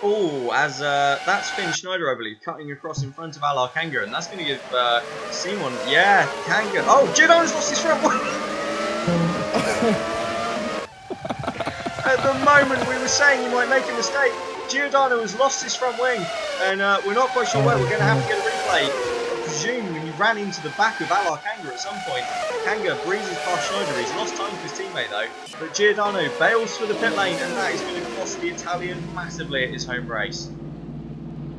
A: Oh, as that's Finn Schneider, I believe, cutting across in front of Alar Kanga, and that's going to give Simon, yeah, Kanga. Oh, Giordano's lost his front wing. At the moment we were saying he might make a mistake, Giordano has lost his front wing, and we're not quite sure where. We're going to have to get a replay. I presume he ran into the back of Alar Kanga at some point. Kanga breezes past Schneider. He's lost time for his teammate though, but Giordano bails for the pit lane, and that is going to cost the Italian massively at his home race.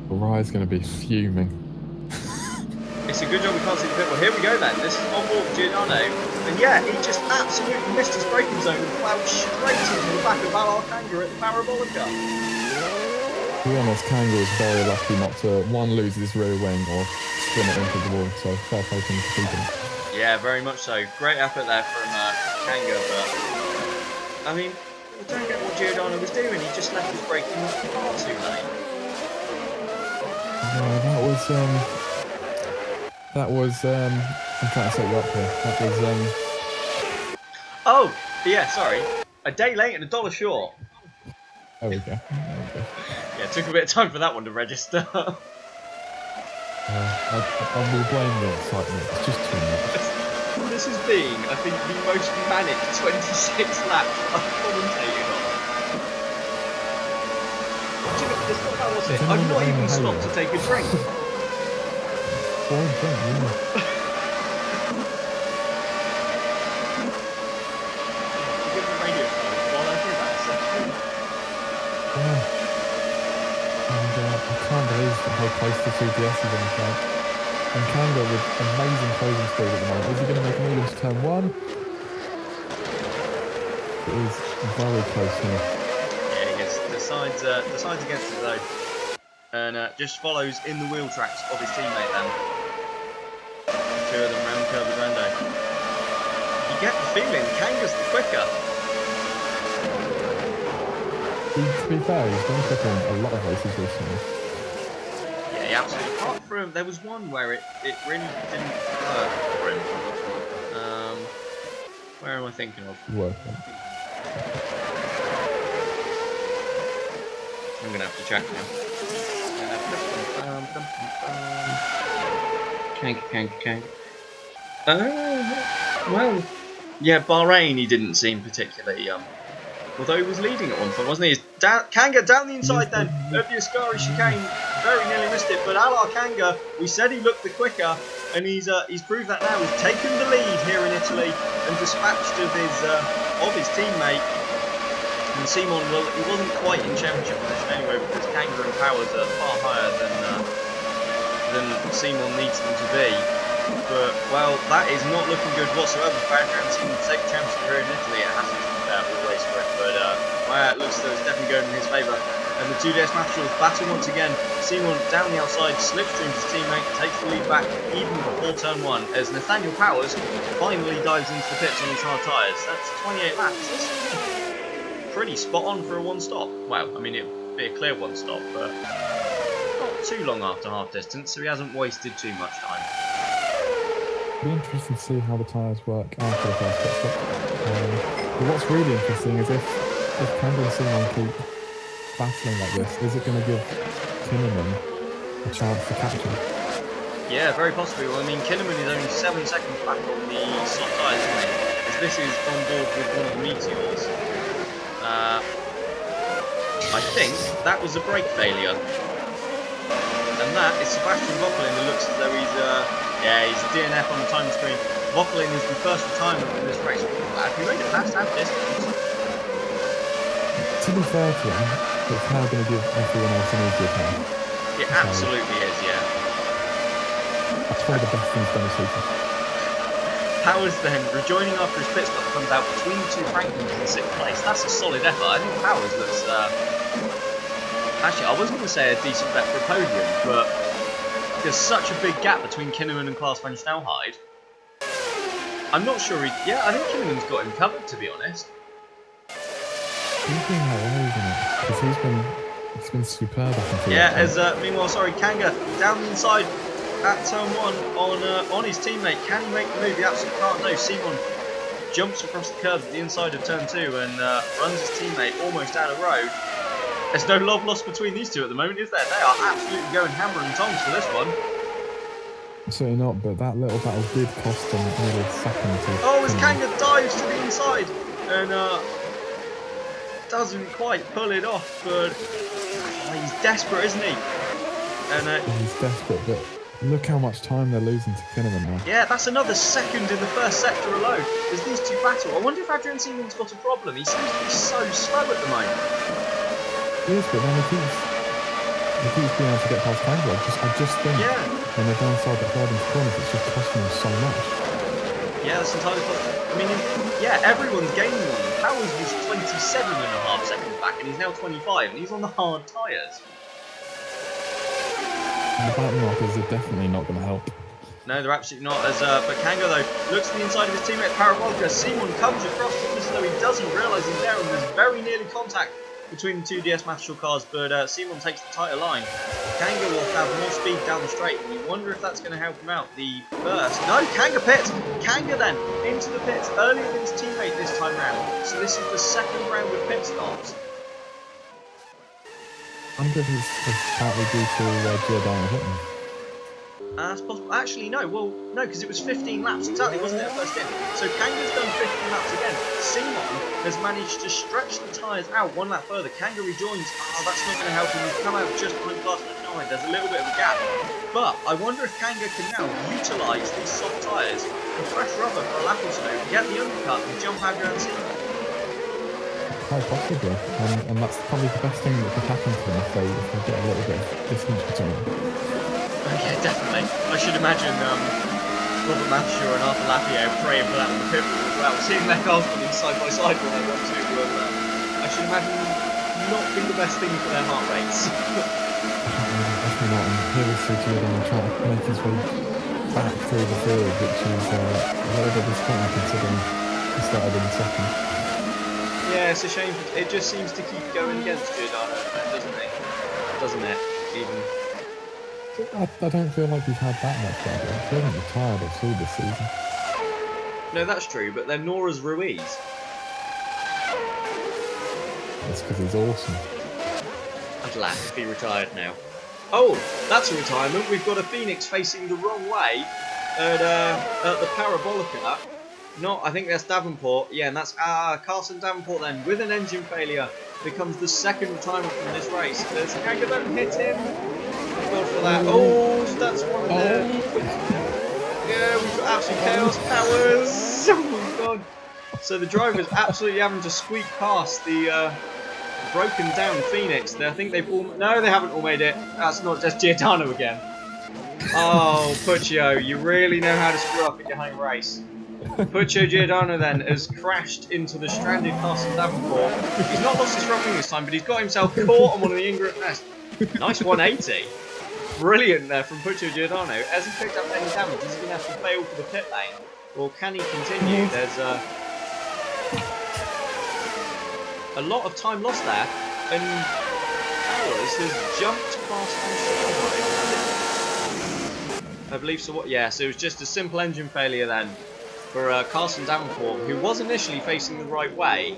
B: Rye's going to be fuming.
A: It's a good job we can't see the pit wall. Here we go then. This is on board for Giordano. And yeah, he just absolutely missed his braking zone and plowed straight into the back of Alar Kanga at the Parabolica.
B: To be honest, Kanga was very lucky not to, one, lose his rear wing or spin it into the wall, so fair play to him for keeping it.
A: Yeah, very much so. Great effort there from Kanga, but I mean, I don't get what Giordano was doing. He just left his braking far too late.
B: No, that was, I'm trying to set you up here. That was,
A: Oh, yeah, sorry. A day late and $1 short.
B: There we go.
A: Yeah, it took a bit of time for that one to register.
B: I will blame the excitement. It's just 2 minutes.
A: This has been, I think, the most manic 26 laps I've commentated on. How was it? I've not even stopped to take a drink.
B: I can't believe how close the 2DS is on the track. And Kanga with amazing closing speed at the moment. Is he going to make a move into turn 1? It is very close here.
A: Yeah, he decides against his own. And just follows in the wheel tracks of his teammate then. 2 of them round Curva Grande. You get the feeling Kanga's the quicker.
B: To be fair, he's been quicker in a lot of races recently.
A: Yeah, he absolutely. Apart from, there was one where it really didn't work for him. Where am I thinking of?
B: Working.
A: I'm going to have to check now. Kank. Well, yeah, Bahrain he didn't seem particularly, although he was leading at one point, wasn't he? Kanga down the inside then, of the Ascari chicane, very nearly missed it, but Alar Kanga, we said he looked the quicker, and he's proved that now. He's taken the lead here in Italy, and dispatched of his teammate. And Simon, well, he wasn't quite in championship position anyway, because Kanga and Powers are far higher than Simon needs them to be. But, well, that is not looking good whatsoever for Adrian Simon to take the championship here in Italy. It has to be always for it, but well, it looks as though it's definitely going in his favour. And the two DS Masters battle once again. Simon down the outside, slipstreams his teammate, takes the lead back even before turn 1 as Nathaniel Powers finally dives into the pits on his hard tyres. That's 28 laps. That's pretty spot on for a one stop. Well, I mean, it'd be a clear one stop, but not too long after half distance, so he hasn't wasted too much time.
B: It'll be interesting to see how the tyres work after the first pit stop. But what's really interesting is if Kanga and Simon keep battling like this, is it going to give Kinnaman a chance to catch him?
A: Yeah, very possibly. Well, I mean, Kinnaman is only 7 seconds back on the soft tyres, isn't he? As this is on board with one of the Meteors. I think that was a brake failure. And that is Sebastian Vauquelin, who looks as though he's DNF on the time screen. Vauquelin is the first retirement from this race. He made it past half distance.
B: To be fair to him, it's now going to give everyone else an easier time.
A: It absolutely is, yeah.
B: That's probably the best thing he's done this season.
A: Powers then, rejoining after his pit stop, comes out between the two Franklins in 6th place. That's a solid effort. I think Powers looks... Actually, I was going to say a decent bet for a podium, but there's such a big gap between Kinnaman and Klaas van Snelheid. I'm not sure he... Yeah, I think Kinnaman's got him covered, to be honest.
B: He's been that way, isn't it? Because he's been superb up until
A: yeah, as meanwhile, Kanga down the inside at turn 1 on his teammate. Can he make the move? He absolutely can't. No, Simon jumps across the curb at the inside of turn 2 and runs his teammate almost out of road. There's no love lost between these two at the moment, is there? They are absolutely going hammer and tongs for this one.
B: Certainly not, but that little battle did cost them nearly a second to...
A: Oh, as Kanga dives to the inside and doesn't quite pull it off, but he's desperate, isn't he? And
B: he's desperate, but look how much time they're losing to Kinnaman now.
A: Yeah, that's another second in the first sector alone as these two battle. I wonder if Adrian Simon's got a problem. He seems to be so slow at the moment.
B: He is, but then he keeps being able to get past Kanga. I just think when they're down inside that third into corners, it's just costing them so much.
A: Yeah, that's entirely possible. I mean, yeah, everyone's gaining on him. Powers was 27.5 seconds back, and he's now 25, and he's on the hard tyres.
B: And the battle markers are definitely not going to help.
A: No, they're absolutely not. But Kanga, though, looks to the inside of his teammate Parabolica. Simon comes across just as though he doesn't realise he's there, and there's very nearly contact between the two DS Master cars, but Simon takes the tighter line. Kanga will have more speed down the straight, and you wonder if that's going to help him out. The first... No, Kanga pits! Kanga then into the pits earlier than his teammate this time round. So this is the second round of pit stops.
B: I wonder if it's partly due to Giordano hitting.
A: That's possible. Actually, no. Well, no, because it was 15 laps exactly, wasn't it, at first in? So Kanga's done 15 laps again. Simon has managed to stretch the tyres out 1 lap further. Kanga rejoins. Oh, that's not going to help him. He's come out just behind Klaas van Snelheid. There's a little bit of a gap. But I wonder if Kanga can now utilise these soft tyres and fresh rubber for a lap or so, get the undercut and jump Adrian Simon.
B: Quite possibly. And that's probably the best thing that could happen to them if they get a little bit of distance between them.
A: Yeah, definitely. I should imagine Robert Matthew and Arthur Lapierre praying for that on the pit wall as well. Seeing their cars running side by side when they want to, I should imagine not being the best thing for their heart rates.
B: Definitely not. And here we see Giordano trying to make his way back through the field, which is a little bit disappointing considering he started in second.
A: Yeah, it's a shame. It just seems to keep going against Giordano, doesn't it? Doesn't it? Even...
B: I don't feel like he's had that much better. He hasn't retired at all this season.
A: No, that's true, but then Nora's Ruiz.
B: That's because he's awesome.
A: I'd laugh if he retired now. Oh, that's a retirement. We've got a Phoenix facing the wrong way at the Parabolica. Not, I think that's Davenport. Yeah, and that's Carson Davenport then with an engine failure becomes the second retirement from this race. There's Kanga, don't hit him. God for that. Oh, that's one there. Yeah, we've got absolute chaos Powers. Oh my god. So the driver's absolutely having to squeak past the broken down Phoenix. I think they've all... No, they haven't all made it. That's not just Giordano again. Oh, Puccio, you really know how to screw up at your home race. Puccio Giordano then has crashed into the stranded Carson Davenport. He's not lost his front wing this time, but he's got himself caught on one of the ingress nests. Nice 180. Brilliant there from Puccio Giordano. Has he picked up any damage? Is he going to have to bail for the pit lane? Or can he continue? There's a lot of time lost there. And Powers has jumped past Antonio. I believe so. What? Yeah, so it was just a simple engine failure then for Carson Davenport, who was initially facing the right way.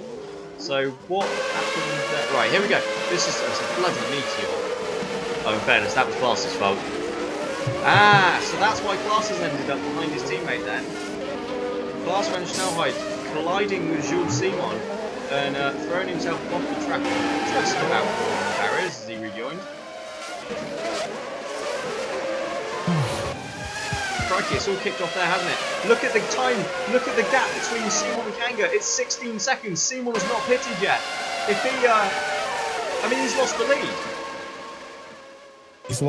A: So what happened there? Right, here we go. This is a bloody meteor. Oh, in fairness, that was Klaas's fault. Ah, so that's why Klaas has ended up behind his teammate then. Klaas van Snelheid colliding with Jules Simon and throwing himself off the track just about 400 barriers as he rejoined. Crikey, it's all kicked off there, hasn't it? Look at the time, look at the gap between Simon and Kanga. It's 16 seconds. Simon has not pitted yet. If he, I mean, he's lost the lead.
B: He's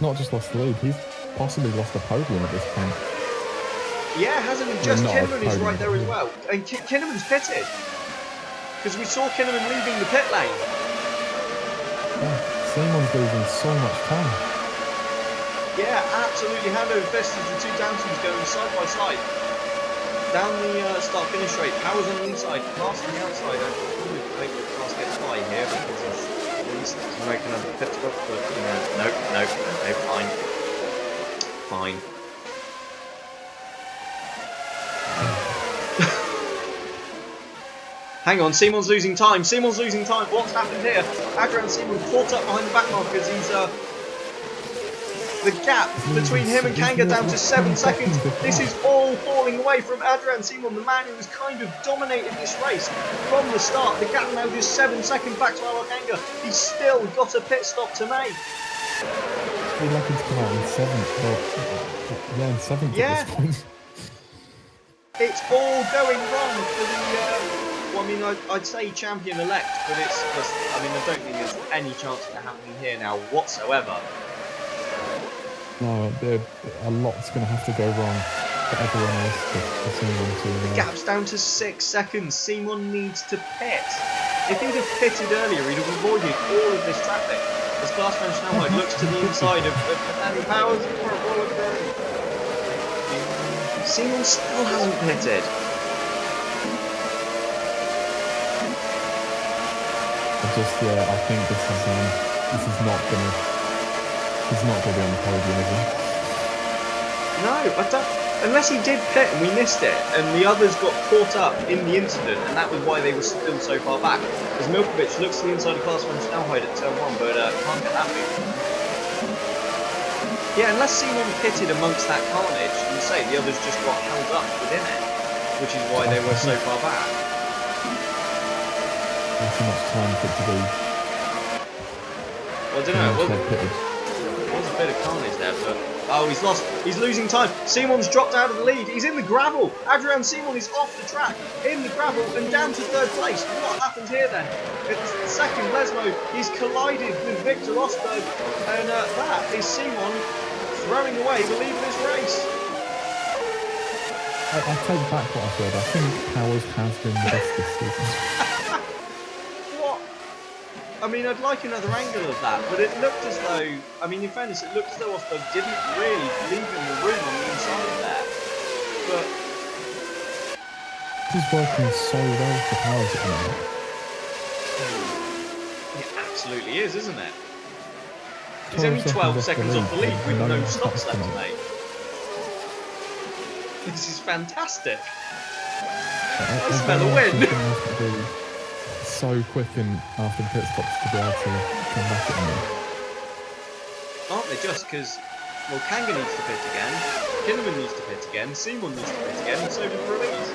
B: not just lost the lead, he's possibly lost the podium at this point.
A: Yeah, hasn't he? Just Kinnaman is right there as well. And Kinnaman's pitted. Because we saw Kinnaman leaving the pit lane.
B: Yeah, Simon's losing so much time.
A: Yeah, absolutely hand over fist as the two Downtons going side by side. Down the start-finish straight. Powers on the inside, Klaas on the outside. I hope Klaas gets by here because he's making another pit stop, but no, fine. Fine. Hang on, Simon's losing time. Simon's losing time. What's happened here? Adrian Simon caught up behind the back markers. He's the gap between him and Kanga down to 7 seconds. This is all falling away from Adrian Simon, the man who has kind of dominated this race from the start. The gap now is 7 seconds back to Alok Kanga. He's still got a pit stop to make.
B: He's lucky to come out in seventh. In seventh at this point.
A: It's all going wrong for the. Well, I mean, I'd say champion-elect, but it's just. I mean, I don't think there's any chance of it happening here now whatsoever.
B: No, a lot's going to have to go wrong for everyone else for Simon to...
A: The gap's down to 6 seconds. Simon needs to pit. If he'd have pitted earlier, he'd have avoided all of this traffic. As Klaas van Snelheid looks to the inside of Fernando Powers for a ball of through. Simon still hasn't pitted.
B: I think this is not going to... He's not going to be on the podium, is he?
A: No, I don't. Unless he did pit and we missed it, and the others got caught up in the incident, and that was why they were still so far back. As Milkovic looks to the inside of Klaas van Snelheid at turn 1, but can't get that moving. Yeah, unless Simon pitted amongst that carnage, and say the others just got held up within it, which is why they were so far back.
B: There's too much time for it to be.
A: Well, I don't know. There's a bit of carnage there, but oh, he's lost. He's losing time. Simon's dropped out of the lead. He's in the gravel. Adrian Simon is off the track in the gravel and down to 3rd place. What happened here then? It's the second Lesmo. He's collided with Victor Rosberg, and that is Simon throwing away the lead of this race.
B: I take back what I said. I think Powers has been the best this season.
A: I mean, I'd like another angle of that, but it looked as though, I mean, in fairness, it looked as though Rosberg didn't really leave him the room on the inside there. But
B: this is working so well for Powers at the moment.
A: It absolutely is, isn't it? He's only 12 seconds off the lead with no stops left to make. This is fantastic. I smell a win.
B: So quick and after the pit stops to be able to come back at me.
A: Aren't they just? Because, well, Kanga needs to pit again, Kinnaman needs to pit again, Simon needs to pit again, and so does Ruiz.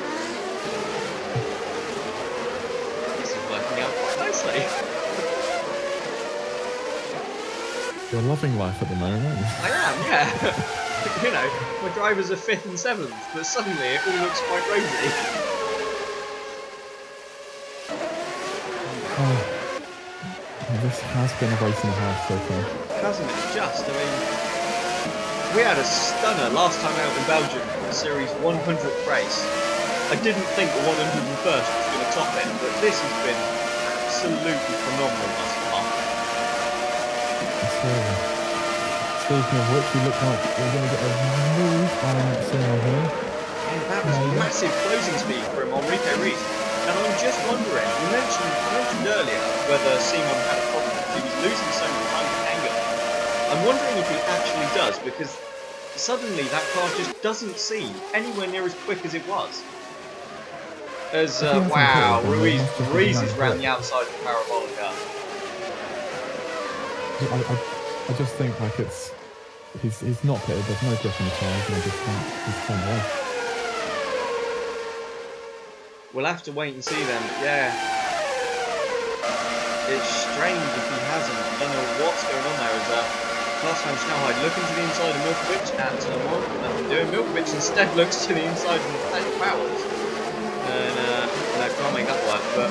A: This is working out quite nicely.
B: You're loving life at the moment, aren't you?
A: I am, yeah. You know, my drivers are 5th and 7th, but suddenly it all looks quite rosy.
B: This has been a race and a half so far.
A: Hasn't it? Just, I mean, We had a stunner last time out in Belgium for the Series 100th race. I didn't think the 101st was going to top it, but this has been absolutely phenomenal thus far.
B: Speaking of which, we look like we're going to get a move on Simon here.
A: And that was massive closing speed from Enrique Rees. And I'm just wondering, I mentioned earlier whether Simon had a problem if he was losing so much time to anger. I'm wondering if he actually does, because suddenly that car just doesn't seem anywhere near as quick as it was. As, wow, Rees is round the outside of the Parabolica.
B: I just think like he's not pitted, there's no grip on the tires, and he's turned away.
A: We'll have to wait and see then, but yeah. It's strange if he hasn't. I don't know what's going on there. As Klaus-Van Schnellheid looking to the inside of Milkovic at turn 1, nothing doing. Milkovic instead looks to the inside of Nathaniel Powers. And no, can't make that work, but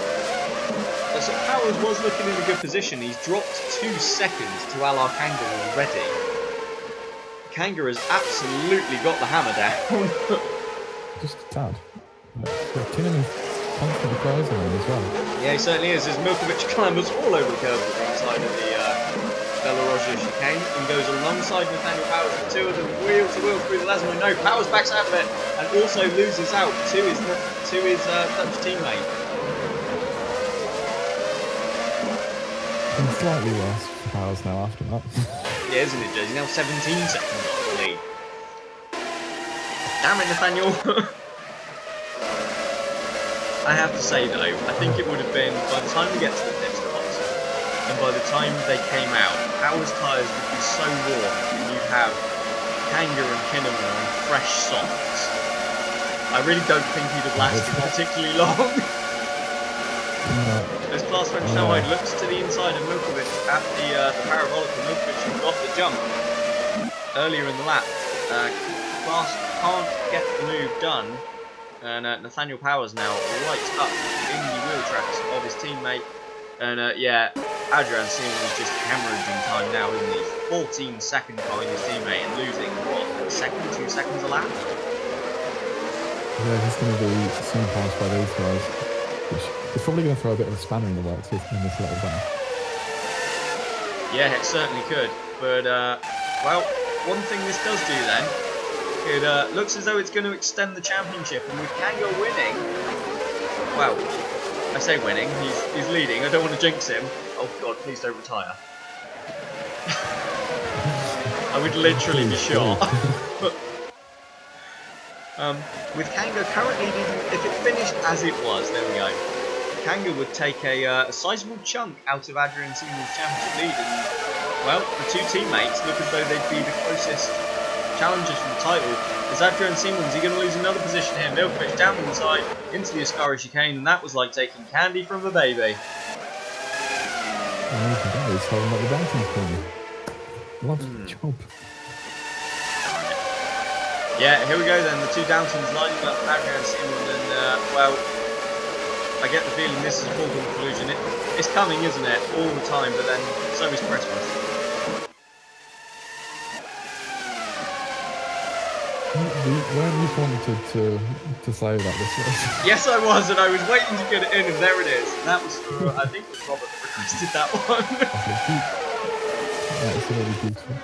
A: so Powers was looking in a good position. He's dropped 2 seconds to Alar Kanga already. Kanga has absolutely got the hammer down.
B: Just a tad. Kinnan is constantly closing him as well.
A: Yeah, he certainly is. As Milkovic clambers all over the curve to the inside of the Belarusia chicane and goes alongside Nathaniel Powers. The two of them wheel to wheel through the Lazarus. No, Powers backs out of it and also loses out to his Dutch teammate.
B: And slightly worse for Powers now after that.
A: Yeah, isn't it, Jay? He's now 17 seconds off the lead. Damn it, Nathaniel. I have to say though, I think it would have been, by the time we get to the pit stops, and by the time they came out, Powers' tyres would be so warm, and you'd have Kanga and Kinnaman on fresh softs. I really don't think he'd have lasted particularly long. As Klaus-Van Schnellheid looks to the inside of Milkovic at the Parabolica, Milkovic who got the jump earlier in the lap. Klaus can't get the move done. And Nathaniel Powers now right up in the wheel tracks of his teammate. And yeah, Adrian Simon is just hemorrhaging time now, isn't he? 14 seconds behind his teammate and losing, what, 2 seconds a lap?
B: Yeah, he's going to be soon passed by these guys, which is probably going to throw a bit of a spanner in the works in this little van.
A: Yeah, it certainly could. But, well, one thing this does do then, it looks as though it's going to extend the championship, and with Kanga winning, well, I say winning, he's leading, I don't want to jinx him. Oh god, please don't retire. I would literally be shocked. With Kanga currently leading, if it finished as it was, there we go, Kanga would take a sizable chunk out of Adrian Simon's championship lead, and, well, the two teammates look as though they'd be the closest challengers for the title. Is Adrian Simon, is he going to lose another position here? Milkovic down the inside into the Ascari chicane, and that was like taking candy from a baby.
B: He's holding up the Downton corner. What a job.
A: Yeah, here we go then. The two Downtons lining up Adrian Simon, and well, I get the feeling this is a foregone conclusion. It's coming, isn't it? All the time, but then so is Christmas.
B: Weren't you prompted to say that this was?
A: Yes, I was, and I was waiting to get it in, and there it is. And that was for, I think it was Robert that requested that one.
B: Absolutely beautiful.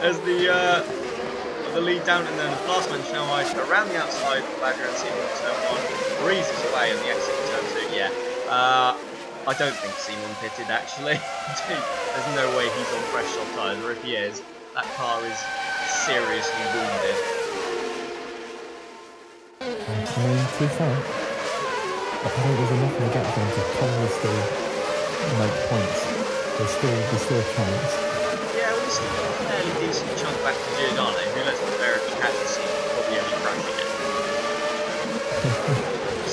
A: As the lead down, and then the Klaus-Van Schnellheid around the outside of Adrian Simon in turn 1, breezes away on the exit in turn 2. Yeah, I don't think Simon pitted actually. There's no way he's on fresh soft tyres, or if he is, that car is seriously wounded.
B: I mean, to be fair, I think there's enough in the gap for him to probably still make points. There's still a chance.
A: Yeah, well, he's still got a fairly decent chunk back to Giordano, who, let's be fair, if he had the seat, probably only crashing it.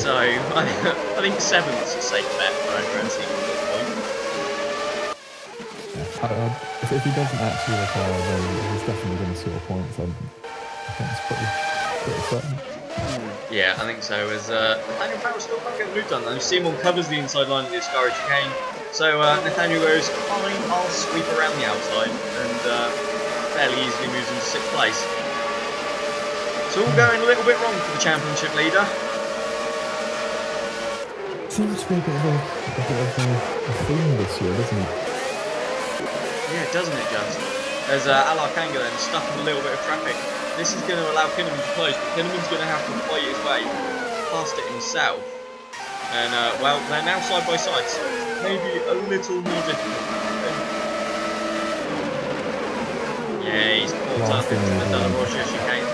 A: So, I think 7th's a safe bet for Adrian Simon at this point.
B: If he doesn't actually retire, then he's definitely going to score points. I think it's pretty certain.
A: Yeah, I think so. As Nathaniel Powers still can't get the move done though. Simon covers the inside line of the Ascari chicane. So Nathaniel goes, fine, I'll sweep around the outside. And fairly easily moves into 6th place. It's all going a little bit wrong for the championship leader.
B: Seems to be a bit of a theme this year, doesn't it?
A: Yeah, doesn't it just? There's Alarkanga then stuck in a little bit of traffic. This is going to allow Kinnaman to close, but Kinnaman's going to have to fight his way past it himself. And, well, they're now side by side, so maybe a little more difficult. Yeah, he's caught up into the Downton chicane.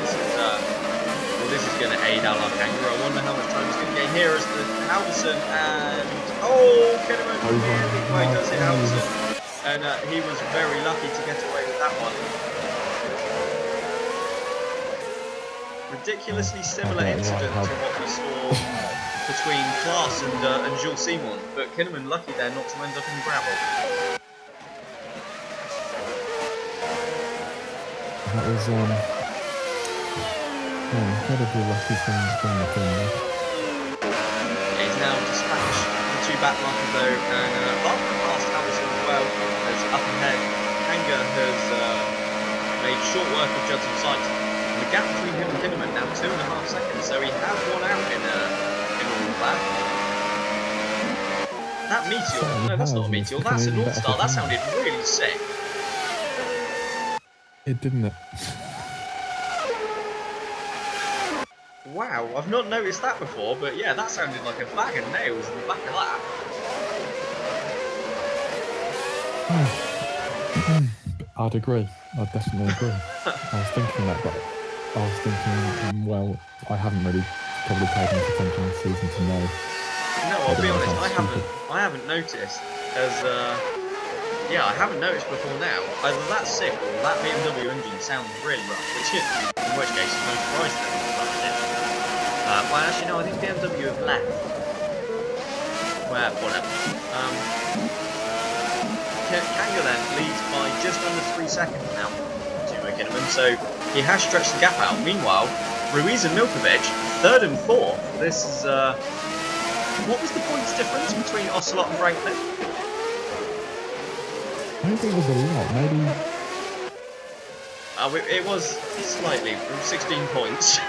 A: This is going to aid Alarkanga. I wonder how much time he's going to gain here as the Halverson and... Oh, Kinnaman really well does it, Halverson. And he was very lucky to get away with that one. Ridiculously similar incident to what we saw between Klaas and Jules Simon, but Kinnaman lucky there not to end up in the gravel.
B: That was incredibly lucky from the thing.
A: He's now dispatched the 2 back markers though, and past Halverson as well as up ahead. Hanga has made short work of Judson's sight. The gap between him and Kinnaman now 2.5 seconds, so he has won out in all of that. That Meteor, no, that's not a Meteor, that's a North Star. That sounded really sick.
B: It didn't it?
A: Wow, I've not noticed that before, but yeah, that sounded like a bag of nails in the back of that.
B: I'd agree. I'd definitely agree. I was thinking that, but I was thinking, well, I haven't really probably paid enough attention this season to know.
A: No, I'll be honest, I haven't noticed, as yeah, I haven't noticed before now. Either that's sick or that BMW engine sounds really rough, in which case it's no surprise that it's rushed in. Well, actually, no, I think BMW have left. Well, whatever. Kanga then leads by just under 3 seconds now to Kinnaman, so he has stretched the gap out. Meanwhile, Ruiz and Milkovic, 3rd and 4th. This is, what was the points difference between Ocelot and Franklin?
B: I don't think it was a lot, maybe...
A: It was slightly, 16 points.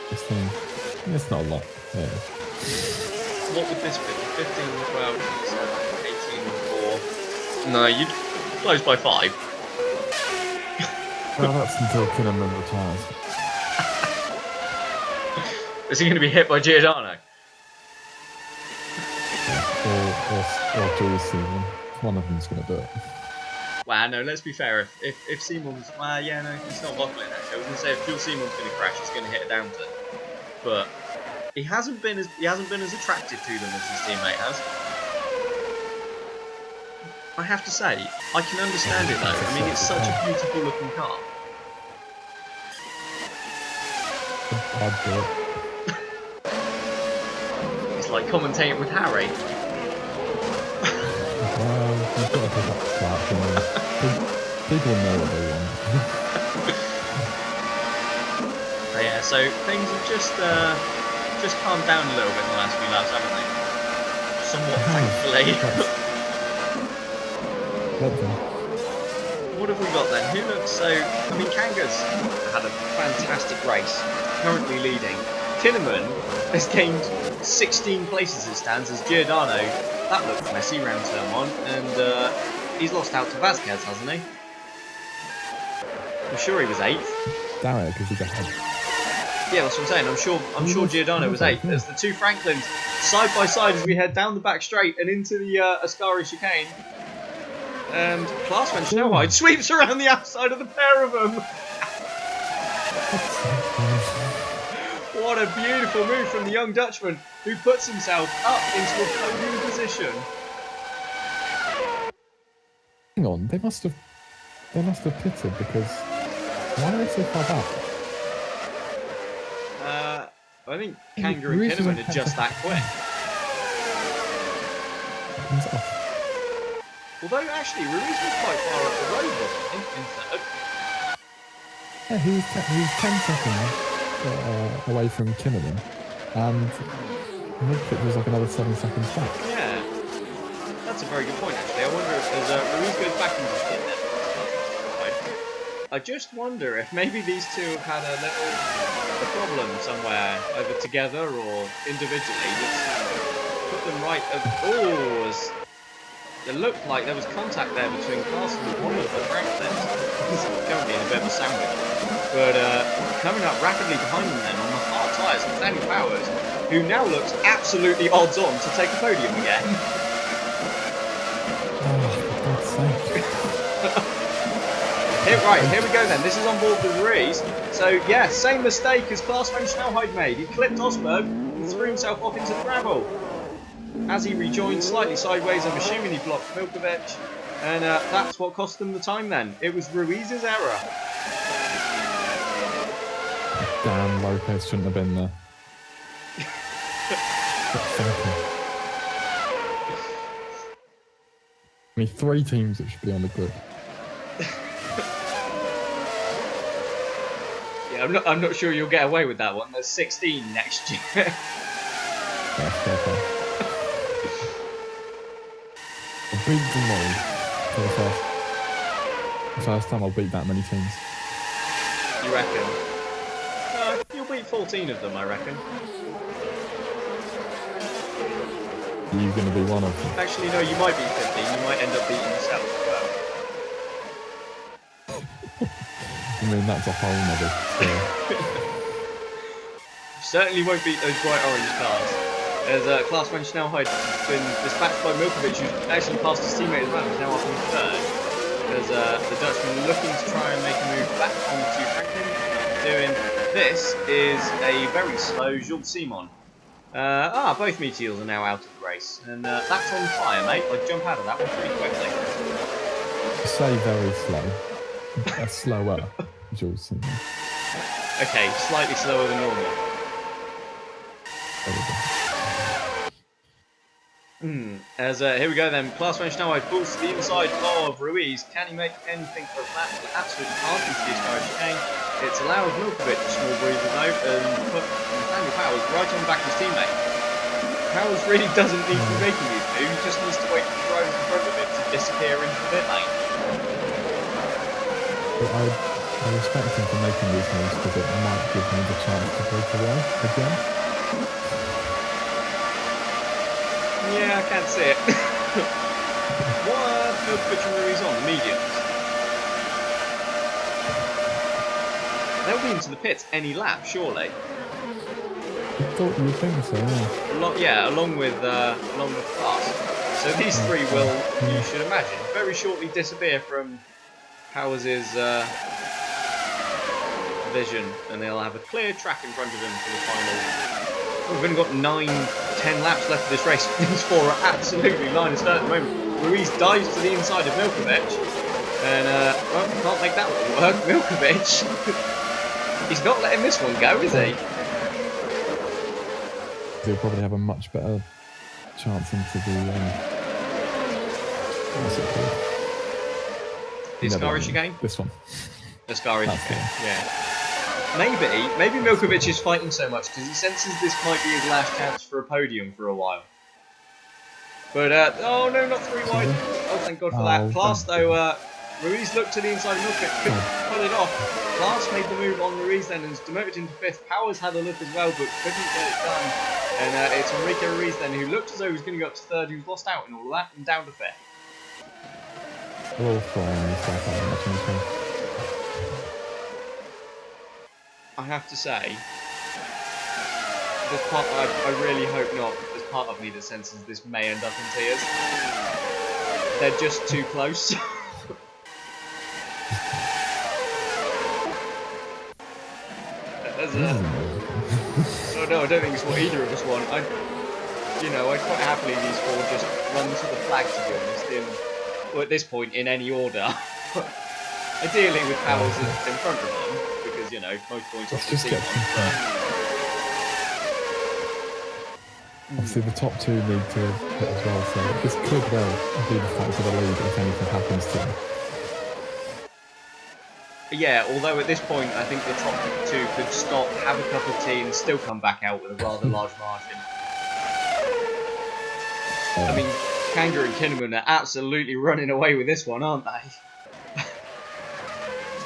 B: It's not a lot, yeah.
A: What would this be? 15, 12, 18, 4... No, you'd close by 5.
B: Well, that's until Kinnaman retires.
A: Is he going to be hit by Giordano?
B: Or Jules Simon. One of them's going to do it.
A: Well, no, let's be fair. If Simon's... Well, yeah, no, it's not bottling actually. I was going to say, if Jules Simon's going to crash, he's going to hit a Downton. But he hasn't been as attractive to them as his teammate has. I have to say, I can understand it though. I mean, it's such a beautiful looking car.
B: I'd do it.
A: It's like commentating with Harry.
B: Well, you've got to pick up slack, you know. People know what they want.
A: But yeah, so things have just calmed down a little bit in the last few laps, haven't they? Somewhat, thankfully. What have we got then? Who looks so... I mean, Kanga's had a fantastic race, currently leading. Kinnaman has gained 16 places it stands as Giordano. That looked messy round turn 1, and he's lost out to Vasquez, hasn't he? I'm sure he was 8th.
B: Damn it, because he's ahead.
A: Yeah, that's what I'm saying. I'm sure Giordano was 8th. There's the 2 Franklins side by side as we head down the back straight and into the Ascari chicane. And Klaas van Snelheid sweeps around the outside of the pair of them. What a beautiful move from the young Dutchman, who puts himself up into a podium position.
B: Hang on, they must have pitted because why are they so far back?
A: I think Kanga and Kinnaman are just that quick. Although actually, Ruiz was quite far up the road, wasn't he? In 3rd.
B: Yeah, he was 10 seconds away from Kinnaman, and Milkovic was like another 7 seconds back.
A: Yeah, that's a very good point actually. I wonder if there's Ruiz goes back into split then. I just wonder if maybe these two have had a problem somewhere, either together or individually. Let's put them right. It looked like there was contact there between Class and one of the Franklins. He's currently in a bit of a sandwich. But coming up rapidly behind them then on the hard tyres, Nathaniel Powers, who now looks absolutely odds on to take the podium again.
B: Oh, for God's sake.
A: Right, here we go then. This is on board with Ruiz. So, yeah, same mistake as Klaas van Snelheid made. He clipped Osberg and threw himself off into the gravel. As he rejoined slightly sideways, I'm assuming he blocked Milkovic. And that's what cost them the time then. It was Ruiz's error.
B: Damn, Lopez shouldn't have been there. Only 3 teams that should be on the grid.
A: Yeah, I'm not sure you'll get away with that one. There's 16 next year.
B: That's okay. I'll beat them all for the first time I'll beat that many teams.
A: You reckon? You'll beat 14 of them, I reckon.
B: Are you going to be one of them?
A: Actually, no, you might beat 15. You might end up beating yourself as well.
B: I mean, that's a whole nother story.
A: Certainly won't beat those bright orange cars. As Klaas van Snelheid has been dispatched by Milkovic, who's actually passed his teammate as well, he's now up in third. As the Dutchman looking to try and make a move back onto Franklin. Doing this is a very slow Jules Simon. Both Meteors are now out of the race. And that's on fire, mate. I'd jump out of that one pretty quickly.
B: Say very slow. Slower, Jules Simon.
A: Okay, slightly slower than normal. Here we go then. Klaas van Snelheid pulls to the inside of Ruiz. Can he make anything for a lap? He absolutely can't into this garage chain. It's allowed Milkovic a small breather though and put Nathaniel Powers right on back of his teammate. Powers really doesn't need to be making these moves, he just needs to wait for the drivers in front of him to disappear into the pit lane.
B: But I respect him for making these moves because it might give me the chance to break away again.
A: Yeah, I can't see it. What are Milkovic and Ruiz on? The mediums? They'll be into the pits any lap, surely.
B: I thought you would think so, yeah.
A: Along with Klaas. So these three will, you should imagine, very shortly disappear from Powers' vision, and they'll have a clear track in front of them for the final. We've only got 9-10 laps left of this race. These four are absolutely line of start at the moment. Ruiz dives to the inside of Milkovic, and well, can't make that one work. Milkovic. He's not letting this one go, is he?
B: He'll probably have a much better chance into the what's it called?
A: The Ascari chicane?
B: This one.
A: Ascari chicane, yeah. Maybe Milkovic is fighting so much because he senses this might be his last chance for a podium for a while. But, oh no, not 3 wide. Oh, thank God for that. Klaas, though, Ruiz looked to the inside of Milkovic, couldn't pull it off. Klaas made the move on Ruiz then and is demoted into 5th. Powers had a look as well, but couldn't get it done. And it's Enrique Ruiz then, who looked as though he was going to go up to 3rd, who's lost out in all of that, and down to 5th.
B: All flying this lap, I imagine.
A: I have to say, there's part, I really hope not, there's part of me that senses this may end up in tears. They're just too close. Oh no, I don't think it's what either of us want. I'd quite happily these four just run to the flag, to be honest, or at this point in any order. Ideally with Powers in front of them, because, most points off the team.
B: Obviously the top 2 need to hit as well, so this could well be the fight for the lead if anything happens to them.
A: Yeah, although at this point I think the top 2 could stop, have a cup of tea and still come back out with a rather large margin. I mean, Kanga and Kinnaman are absolutely running away with this one, aren't they?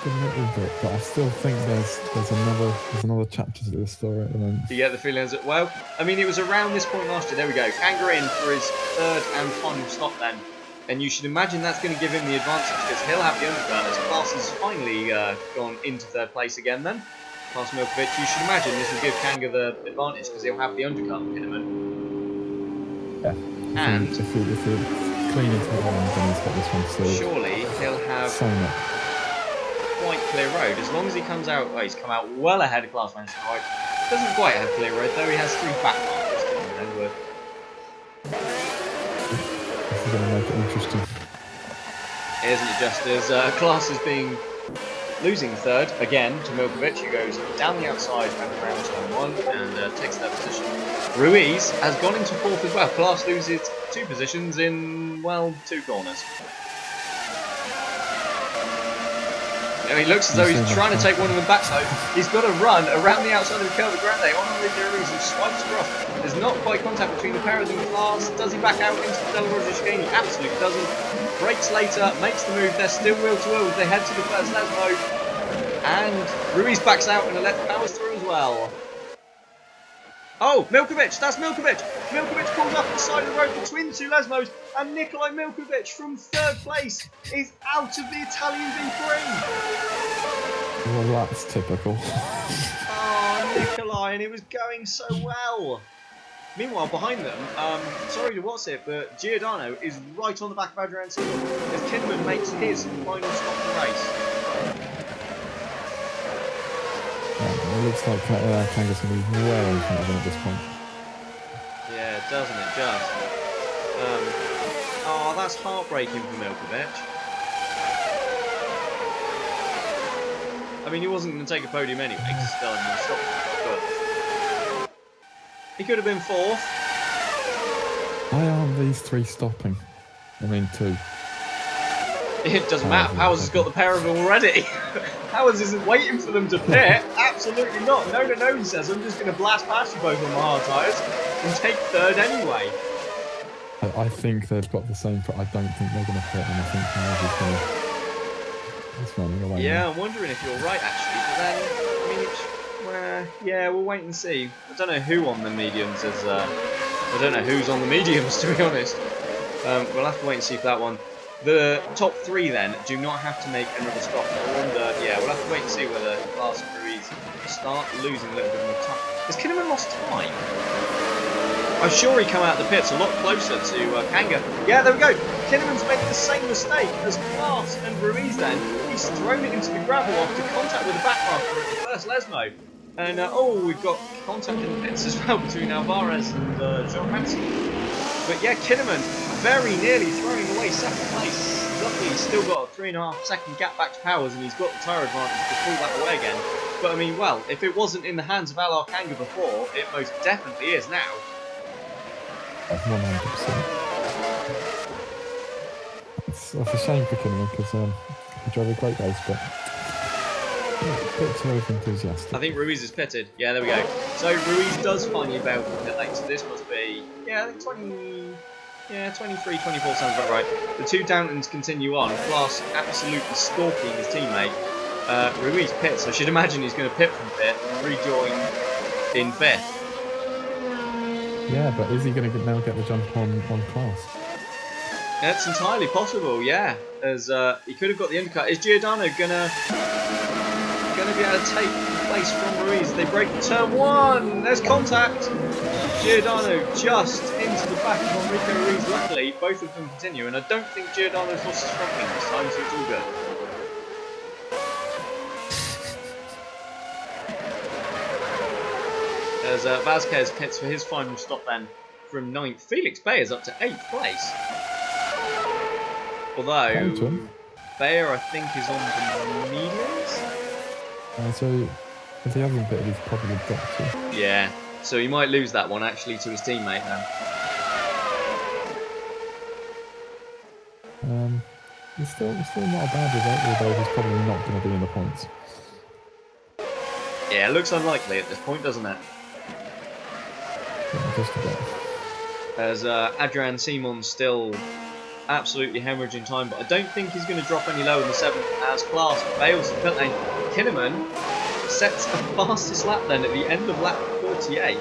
B: a little bit, but I still think there's another chapter to this story at the moment.
A: Do you get the feeling that, well, I mean, it was around this point last year. There we go. Kanga in for his third and final stop then. And you should imagine that's going to give him the advantage because he'll have the undercut as Klaas has finally gone into third place again then. Past Milkovic, you should imagine this will give Kanga the advantage because he'll have the undercut on Kinnaman.
B: Yeah.
A: And
B: if he clean into the lines, then he's got this one still.
A: Surely he'll have
B: so much.
A: Quite clear road. As long as he comes out, well, he's come out well ahead of Klaas Manchester White. Doesn't quite have clear road though, he has 3 back markers.
B: This is going to make it interesting.
A: Isn't it just as Klaas is losing third again to Milkovic, who goes down the outside and around turn 1 and takes that position. Ruiz has gone into 4th as well. Klaas loses 2 positions in, well, 2 corners. He looks as though he's trying to take one of them back though. He's got to run around the outside of the curve grande on Enrique Ruiz, who swipes across. There's not quite contact between the pair of them. Klaas, does he back out into the Della Roger chicane? He absolutely doesn't. Brakes later, makes the move. They're still wheel to wheel as they head to the first Lesmo. And Ruiz backs out and lets powers through as well. Oh, Milkovic, that's Milkovic. Milkovic pulls up the side of the road between the 2 Lesmos, and Nikolaj Milkovic from 3rd place is out of the Italian V-Prix.
B: Well, that's typical.
A: Oh, Nikolaj, and it was going so well. Meanwhile, behind them, sorry to what's it, but Giordano is right on the back of Adrian Simon as Kinnaman makes his final stop in the race.
B: It looks like Kanga's going to be well in front of him at this point.
A: Yeah, doesn't it just? Oh, that's heartbreaking for Milkovic. I mean, he wasn't going to take a podium anyway, because he's still hadn't stopped. But he could have been 4th.
B: Why aren't these 3 stopping? I mean, 2.
A: It doesn't matter. Powers has got the pair of them already. Powers isn't waiting for them to pit. Absolutely not. No, he says. I'm just going to blast past you both on my hard tyres and take 3rd anyway.
B: I think they've got the same. I don't think they're going to pit, and I think Powers is going to. It's running away.
A: Yeah,
B: now.
A: I'm wondering if you're right actually. But then, I mean, yeah, we'll wait and see. I don't know who on the mediums is. I don't know who's on the mediums to be honest. We'll have to wait and see for that one. The top 3 then do not have to make another stop. I wonder, yeah, we'll have to wait and see whether Klaas and Ruiz start losing a little bit more time. Has Kinnaman lost time? I'm sure he come out of the pits a lot closer to Kanga. Yeah, there we go. Kinnaman's made the same mistake as Klaas and Ruiz then. He's thrown it into the gravel after contact with the back marker at the first Lesmo. And, we've got contact in the pits as well between Alvarez and Jean Hansen. But yeah, Kinnaman very nearly throwing away 2nd place. Luckily, he's still got a 3.5 second gap back to Powers, and he's got the tyre advantage to pull that away again. But I mean, well, if it wasn't in the hands of Alar Kanga before, it most definitely is now.
B: 100%. It's a shame for Kinnaman because he drove a great race, but a bit too enthusiastic.
A: I think Ruiz is pitted. Yeah, there we go. So Ruiz does finally bail from pit lane, so this must be, yeah, I think 23, 24 sounds about right. The 2 Downtons continue on. Klaas absolutely stalking his teammate. Ruiz pits. I should imagine he's going to pit from pit and rejoin in 5th.
B: Yeah, but is he going to now get the jump on Klaas?
A: That's entirely possible, yeah. As he could have got the undercut. Is Giordano gonna be able to take place from Ruiz? They break turn 1. There's contact. Giordano just into the back of Enrique Ruiz. Luckily, both of them continue, and I don't think Giordano's lost his front wing this time, so it's all good. As Vasquez pits for his final stop then from 9th. Felix Bayer is up to 8th place. Although, Bayer I think is on the mediums.
B: So, if he hasn't pitted, he's probably got to.
A: Yeah, so he might lose that one actually to his teammate then.
B: It's still not a bad result, although he's probably not going to be in the points.
A: Yeah, it looks unlikely at this point, doesn't it?
B: Yeah, just about.
A: As Adrian Simon still absolutely hemorrhaging time, but I don't think he's going to drop any lower than 7th as Klaas fails the pit lane. Kinnaman sets a fastest lap then at the end of lap 38.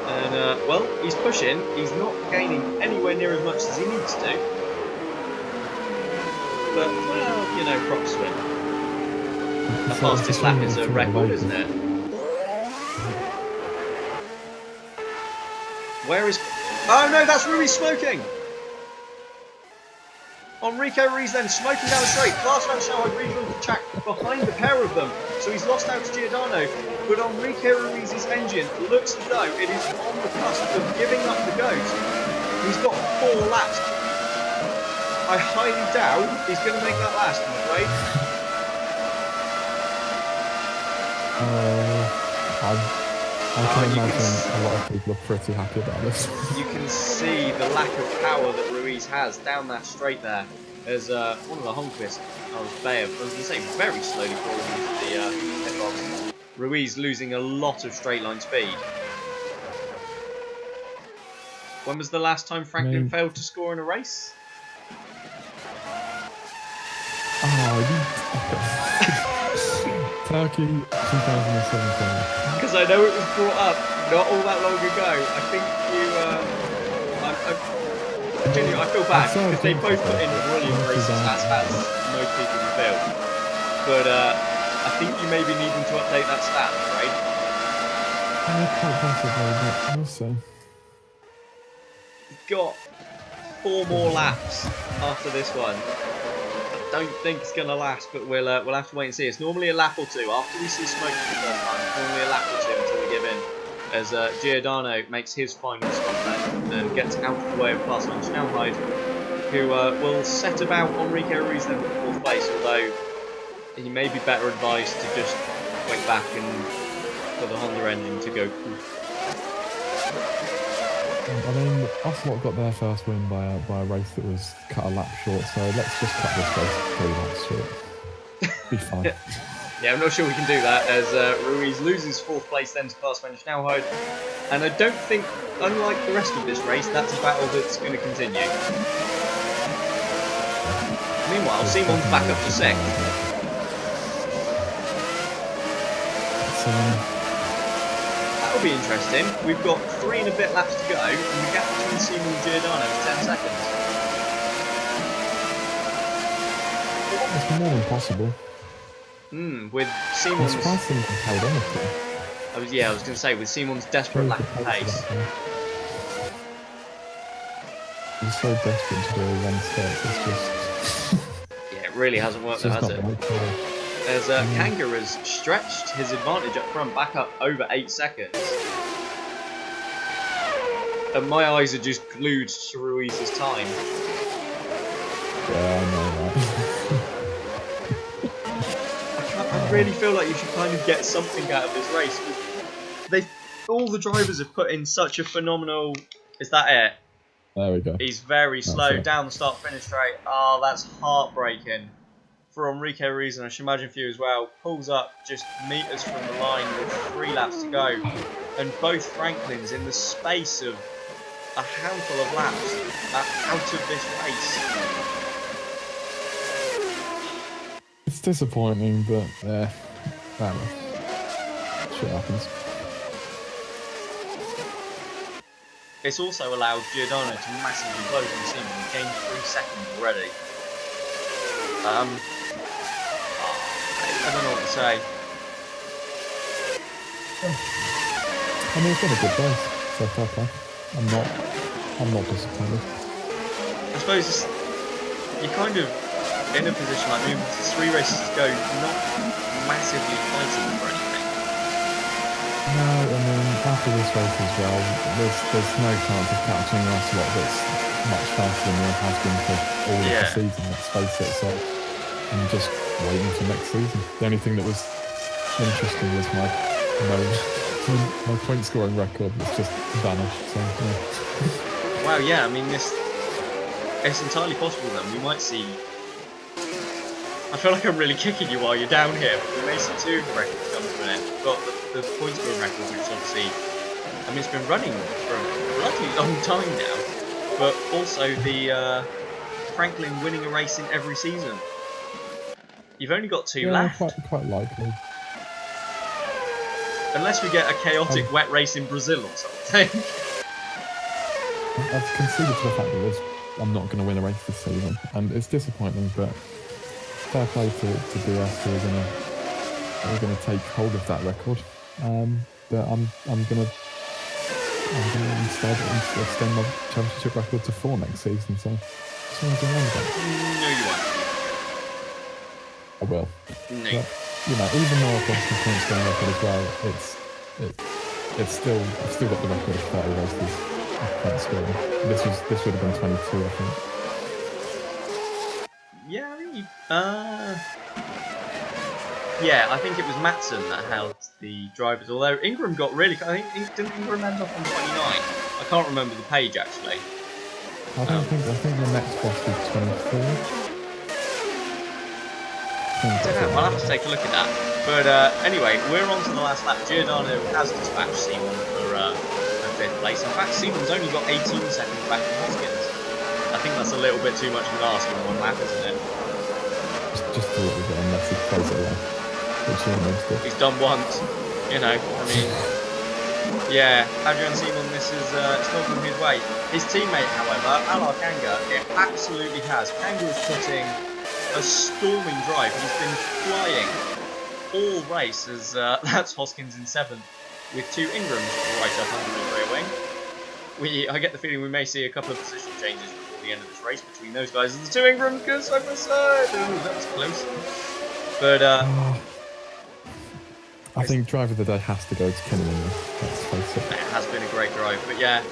A: And, well, he's pushing. He's not gaining anywhere near as much as he needs to. But, well, you know, props to him. The fastest lap is a record, isn't it? Where is... Oh no, that's Ruiz smoking! Enrique Ruiz then smoking down the straight. Klaas van Snelheid regional track behind the pair of them. So he's lost out to Giordano. But Enrique Ruiz's engine looks as though it is on the cusp of giving up the ghost. He's got 4 laps. I highly doubt he's going to make that last, I'm afraid.
B: I can imagine a lot of people are pretty happy about this.
A: You can see the lack of power that Ruiz has down that straight there. As one of the Honquist, I was going to say very slowly crawling into the pit box. Ruiz losing a lot of straight line speed. When was the last time Franklin failed to score in a race?
B: Turkey 2017.
A: Because I know it was brought up not all that long ago. I think you. I feel bad because they both put in brilliant races, as has most people feel. But I think you may be needing to update that stat, right?
B: Quite possibly, but we'll see.
A: You've got 4 more laps after this one. Don't think it's going to last, but we'll have to wait and see. It's normally a lap or 2 after we see smoke for the first time. It's normally a lap or 2 until we give in, as Giordano makes his final stop then and gets out of the way of Klaas van Snelheid, who will set about Enrique Ruiz then for 4th place. Although he may be better advised to just wait back and for the Honda engine to go.
B: I mean, Ocelot got their first win by a race that was cut a lap short, so let's just cut this race 3 laps short. Be fine.
A: Yeah, I'm not sure we can do that, as Ruiz loses 4th place then to Klaas van Snelheid. And I don't think, unlike the rest of this race, that's a battle that's going to continue. Meanwhile, Simon's back up to 6th. That'll be interesting. We've got 3 and a bit laps to go, and the gap between Simon and Giordano is 10 seconds.
B: It's more than possible.
A: With Simon's...
B: It's surprising he held anything.
A: I was going to say, with Simon's desperate lack of pace.
B: He's so desperate to do a run start, it's just...
A: Yeah, it really hasn't worked, has it? As Kanga has stretched his advantage up front back up over 8 seconds. And my eyes are just glued to Ruiz's time.
B: Yeah, I know that.
A: I really feel like you should kind of get something out of this race. All the drivers have put in such a phenomenal... Is that it?
B: There we go.
A: He's very slow down the start-finish straight. Oh, that's heartbreaking for Enrique Ruiz, and I should imagine for you as well. Pulls up just meters from the line with 3 laps to go, and both Franklins in the space of a handful of laps out of this race.
B: It's disappointing, but shit happens.
A: It's also allowed Giordano to massively close on Simon. He gained 3 seconds already. I don't know what to say.
B: I mean, it's been a good race so far, okay. I'm not disappointed.
A: I suppose you're kind of in a position like moving to 3 races to go, not massively fighting for anything.
B: No, I mean, after this race as well, there's no chance of catching an Ocelot that's much faster than there has been for all of the season, let's face it, so I'm just waiting for next season. The only thing that was interesting was my point scoring record was just vanished, so yeah.
A: Wow, yeah, I mean, it's entirely possible then. We might see... I feel like I'm really kicking you while you're down here, but we may see 2 records come to an end. We've got the point scoring record, which obviously... I mean, it's been running for a bloody long time now. But also the Franklin winning a race in every season. You've only got 2
B: Yeah,
A: left.
B: quite likely.
A: Unless we get a chaotic wet race in Brazil or something.
B: I've conceded to the fact that I'm not going to win a race this season, and it's disappointing, but fair play to DS who are going to take hold of that record. But I'm going to instead extend my championship record to 4 next season. So that's what I'm going to
A: No, you won't.
B: I will.
A: No.
B: But, you know, even though I've lost the points going record as well, I've still got the record of 30 races of points scoring. This would have been 22, I think.
A: Yeah, I think you. Yeah, I think it was Matson that held the drivers. Although Ingram got really. I think didn't Ingram end up on 29? I can't remember the page actually.
B: I think the next boss was 24.
A: I don't know, I'll have to take a look at that. But anyway, we're on to the last lap. Giordano has dispatched Simon for 5th place. In fact, Simon's only got 18 seconds back from Hoskins. I think that's a little bit too much of an ask in 1 lap, isn't it?
B: Just a little bit unless he plays it away. Which he almost did.
A: He's done once, you know, I mean... Yeah, Adrian Simon, this is it's not going his way. His teammate, however, Alar Kanga, it absolutely has. Kanga is putting a storming drive. He's been flying all race as that's Hoskins in 7th with 2 Ingrams right up under the rear wing. I get the feeling we may see a couple of position changes before the end of this race between those guys and the 2 Ingrams because I'm aside. Oh, that was close. But
B: I think driver of the day has to go to Kinnaman. Let's face it.
A: It has been a great drive, but yeah.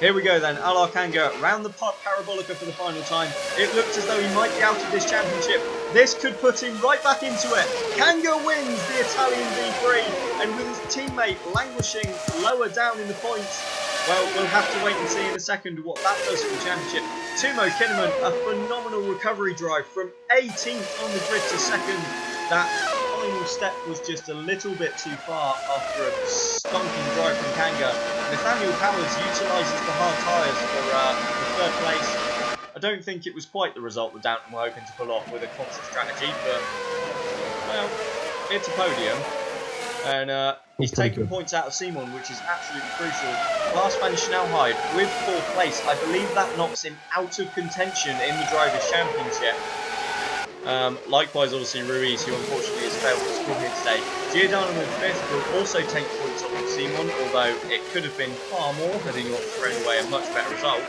A: Here we go then, Alar Kanga round the parabolica for the final time. It looks as though he might be out of this championship. This could put him right back into it. Kanga wins the Italian V-Prix, and with his teammate languishing lower down in the points, well, we'll have to wait and see in a second what that does for the championship. Timo Kinnaman, a phenomenal recovery drive from 18th on the grid to 2nd. That final step was just a little bit too far after a stonking drive from Kanga. Nathaniel Powers utilises the hard tyres for 3rd place. I don't think it was quite the result that Downton were hoping to pull off with a conscious strategy, but, well, it's a podium. And he's taken points out of Simon, which is absolutely crucial. Lars van Schnellheid with 4th place. I believe that knocks him out of contention in the Drivers' Championship. Likewise, obviously, Ruiz, who unfortunately has failed to score here today. Giordano with 5th will also take points off of Simon, although it could have been far more had he not thrown away a much better result.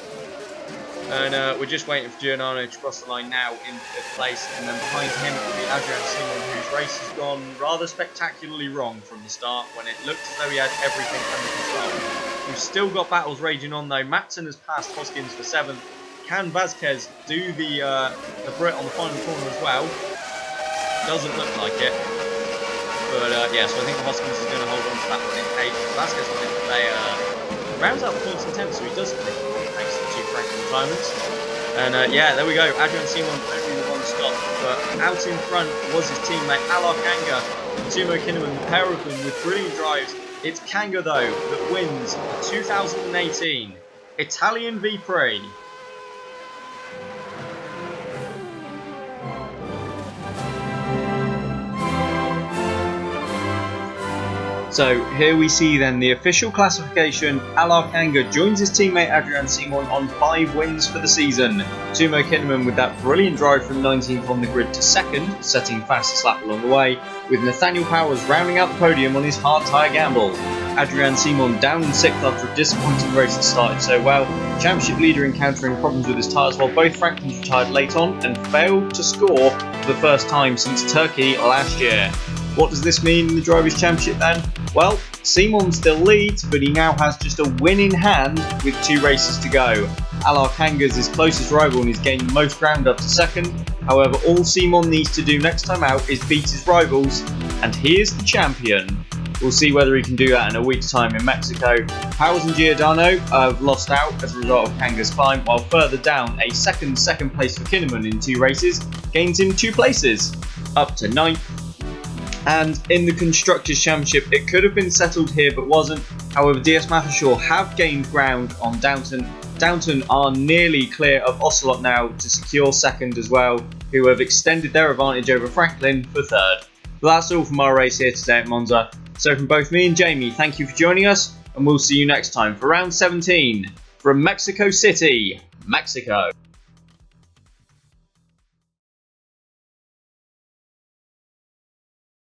A: And we're just waiting for Giordano to cross the line now in 5th place, and then behind him will be Adrian Simon, whose race has gone rather spectacularly wrong from the start when it looked as though he had everything under control. We've still got battles raging on though. Matson has passed Hoskins for 7th. Can Vasquez do the Brit on the final corner as well? Doesn't look like it. But yeah, so I think Hoskins is going to hold on to that one in 8th. Vasquez rounds out the points in 10th, so he does finish thanks to the 2 Franklin retirements. And yeah, there we go. Adrian Simon only the 1 stop, but out in front was his teammate Alar Kanga and Timo Kinnaman, the pair of them with brilliant drives. It's Kanga though that wins the 2018 Italian V-Prix. So here we see then the official classification. Alar Kanga joins his teammate Adrian Simon on 5 wins for the season. Timo Kinnaman with that brilliant drive from 19th on the grid to 2nd, setting fastest lap along the way, with Nathaniel Powers rounding out the podium on his hard tyre gamble. Adrian Simon down in 6th after a disappointing race that started so well. Championship leader encountering problems with his tyres while both Franklins retired late on and failed to score for the first time since Turkey last year. What does this mean in the Drivers' Championship then? Well, Simon still leads, but he now has just a win in hand with 2 races to go. Alar Kanga is his closest rival and is gaining the most ground up to 2nd. However, all Simon needs to do next time out is beat his rivals, and he is the champion. We'll see whether he can do that in a week's time in Mexico. Powers and Giordano have lost out as a result of Kanga's climb, while further down, a second place for Kinnaman in 2 races gains him 2 places, up to 9th. And in the Constructors' Championship, it could have been settled here but wasn't. However, DS Mathershaw have gained ground on Downton. Downton are nearly clear of Ocelot now to secure second as well, who have extended their advantage over Franklin for third. But that's all from our race here today at Monza. So from both me and Jamie, thank you for joining us, and we'll see you next time for round 17 from Mexico City, Mexico.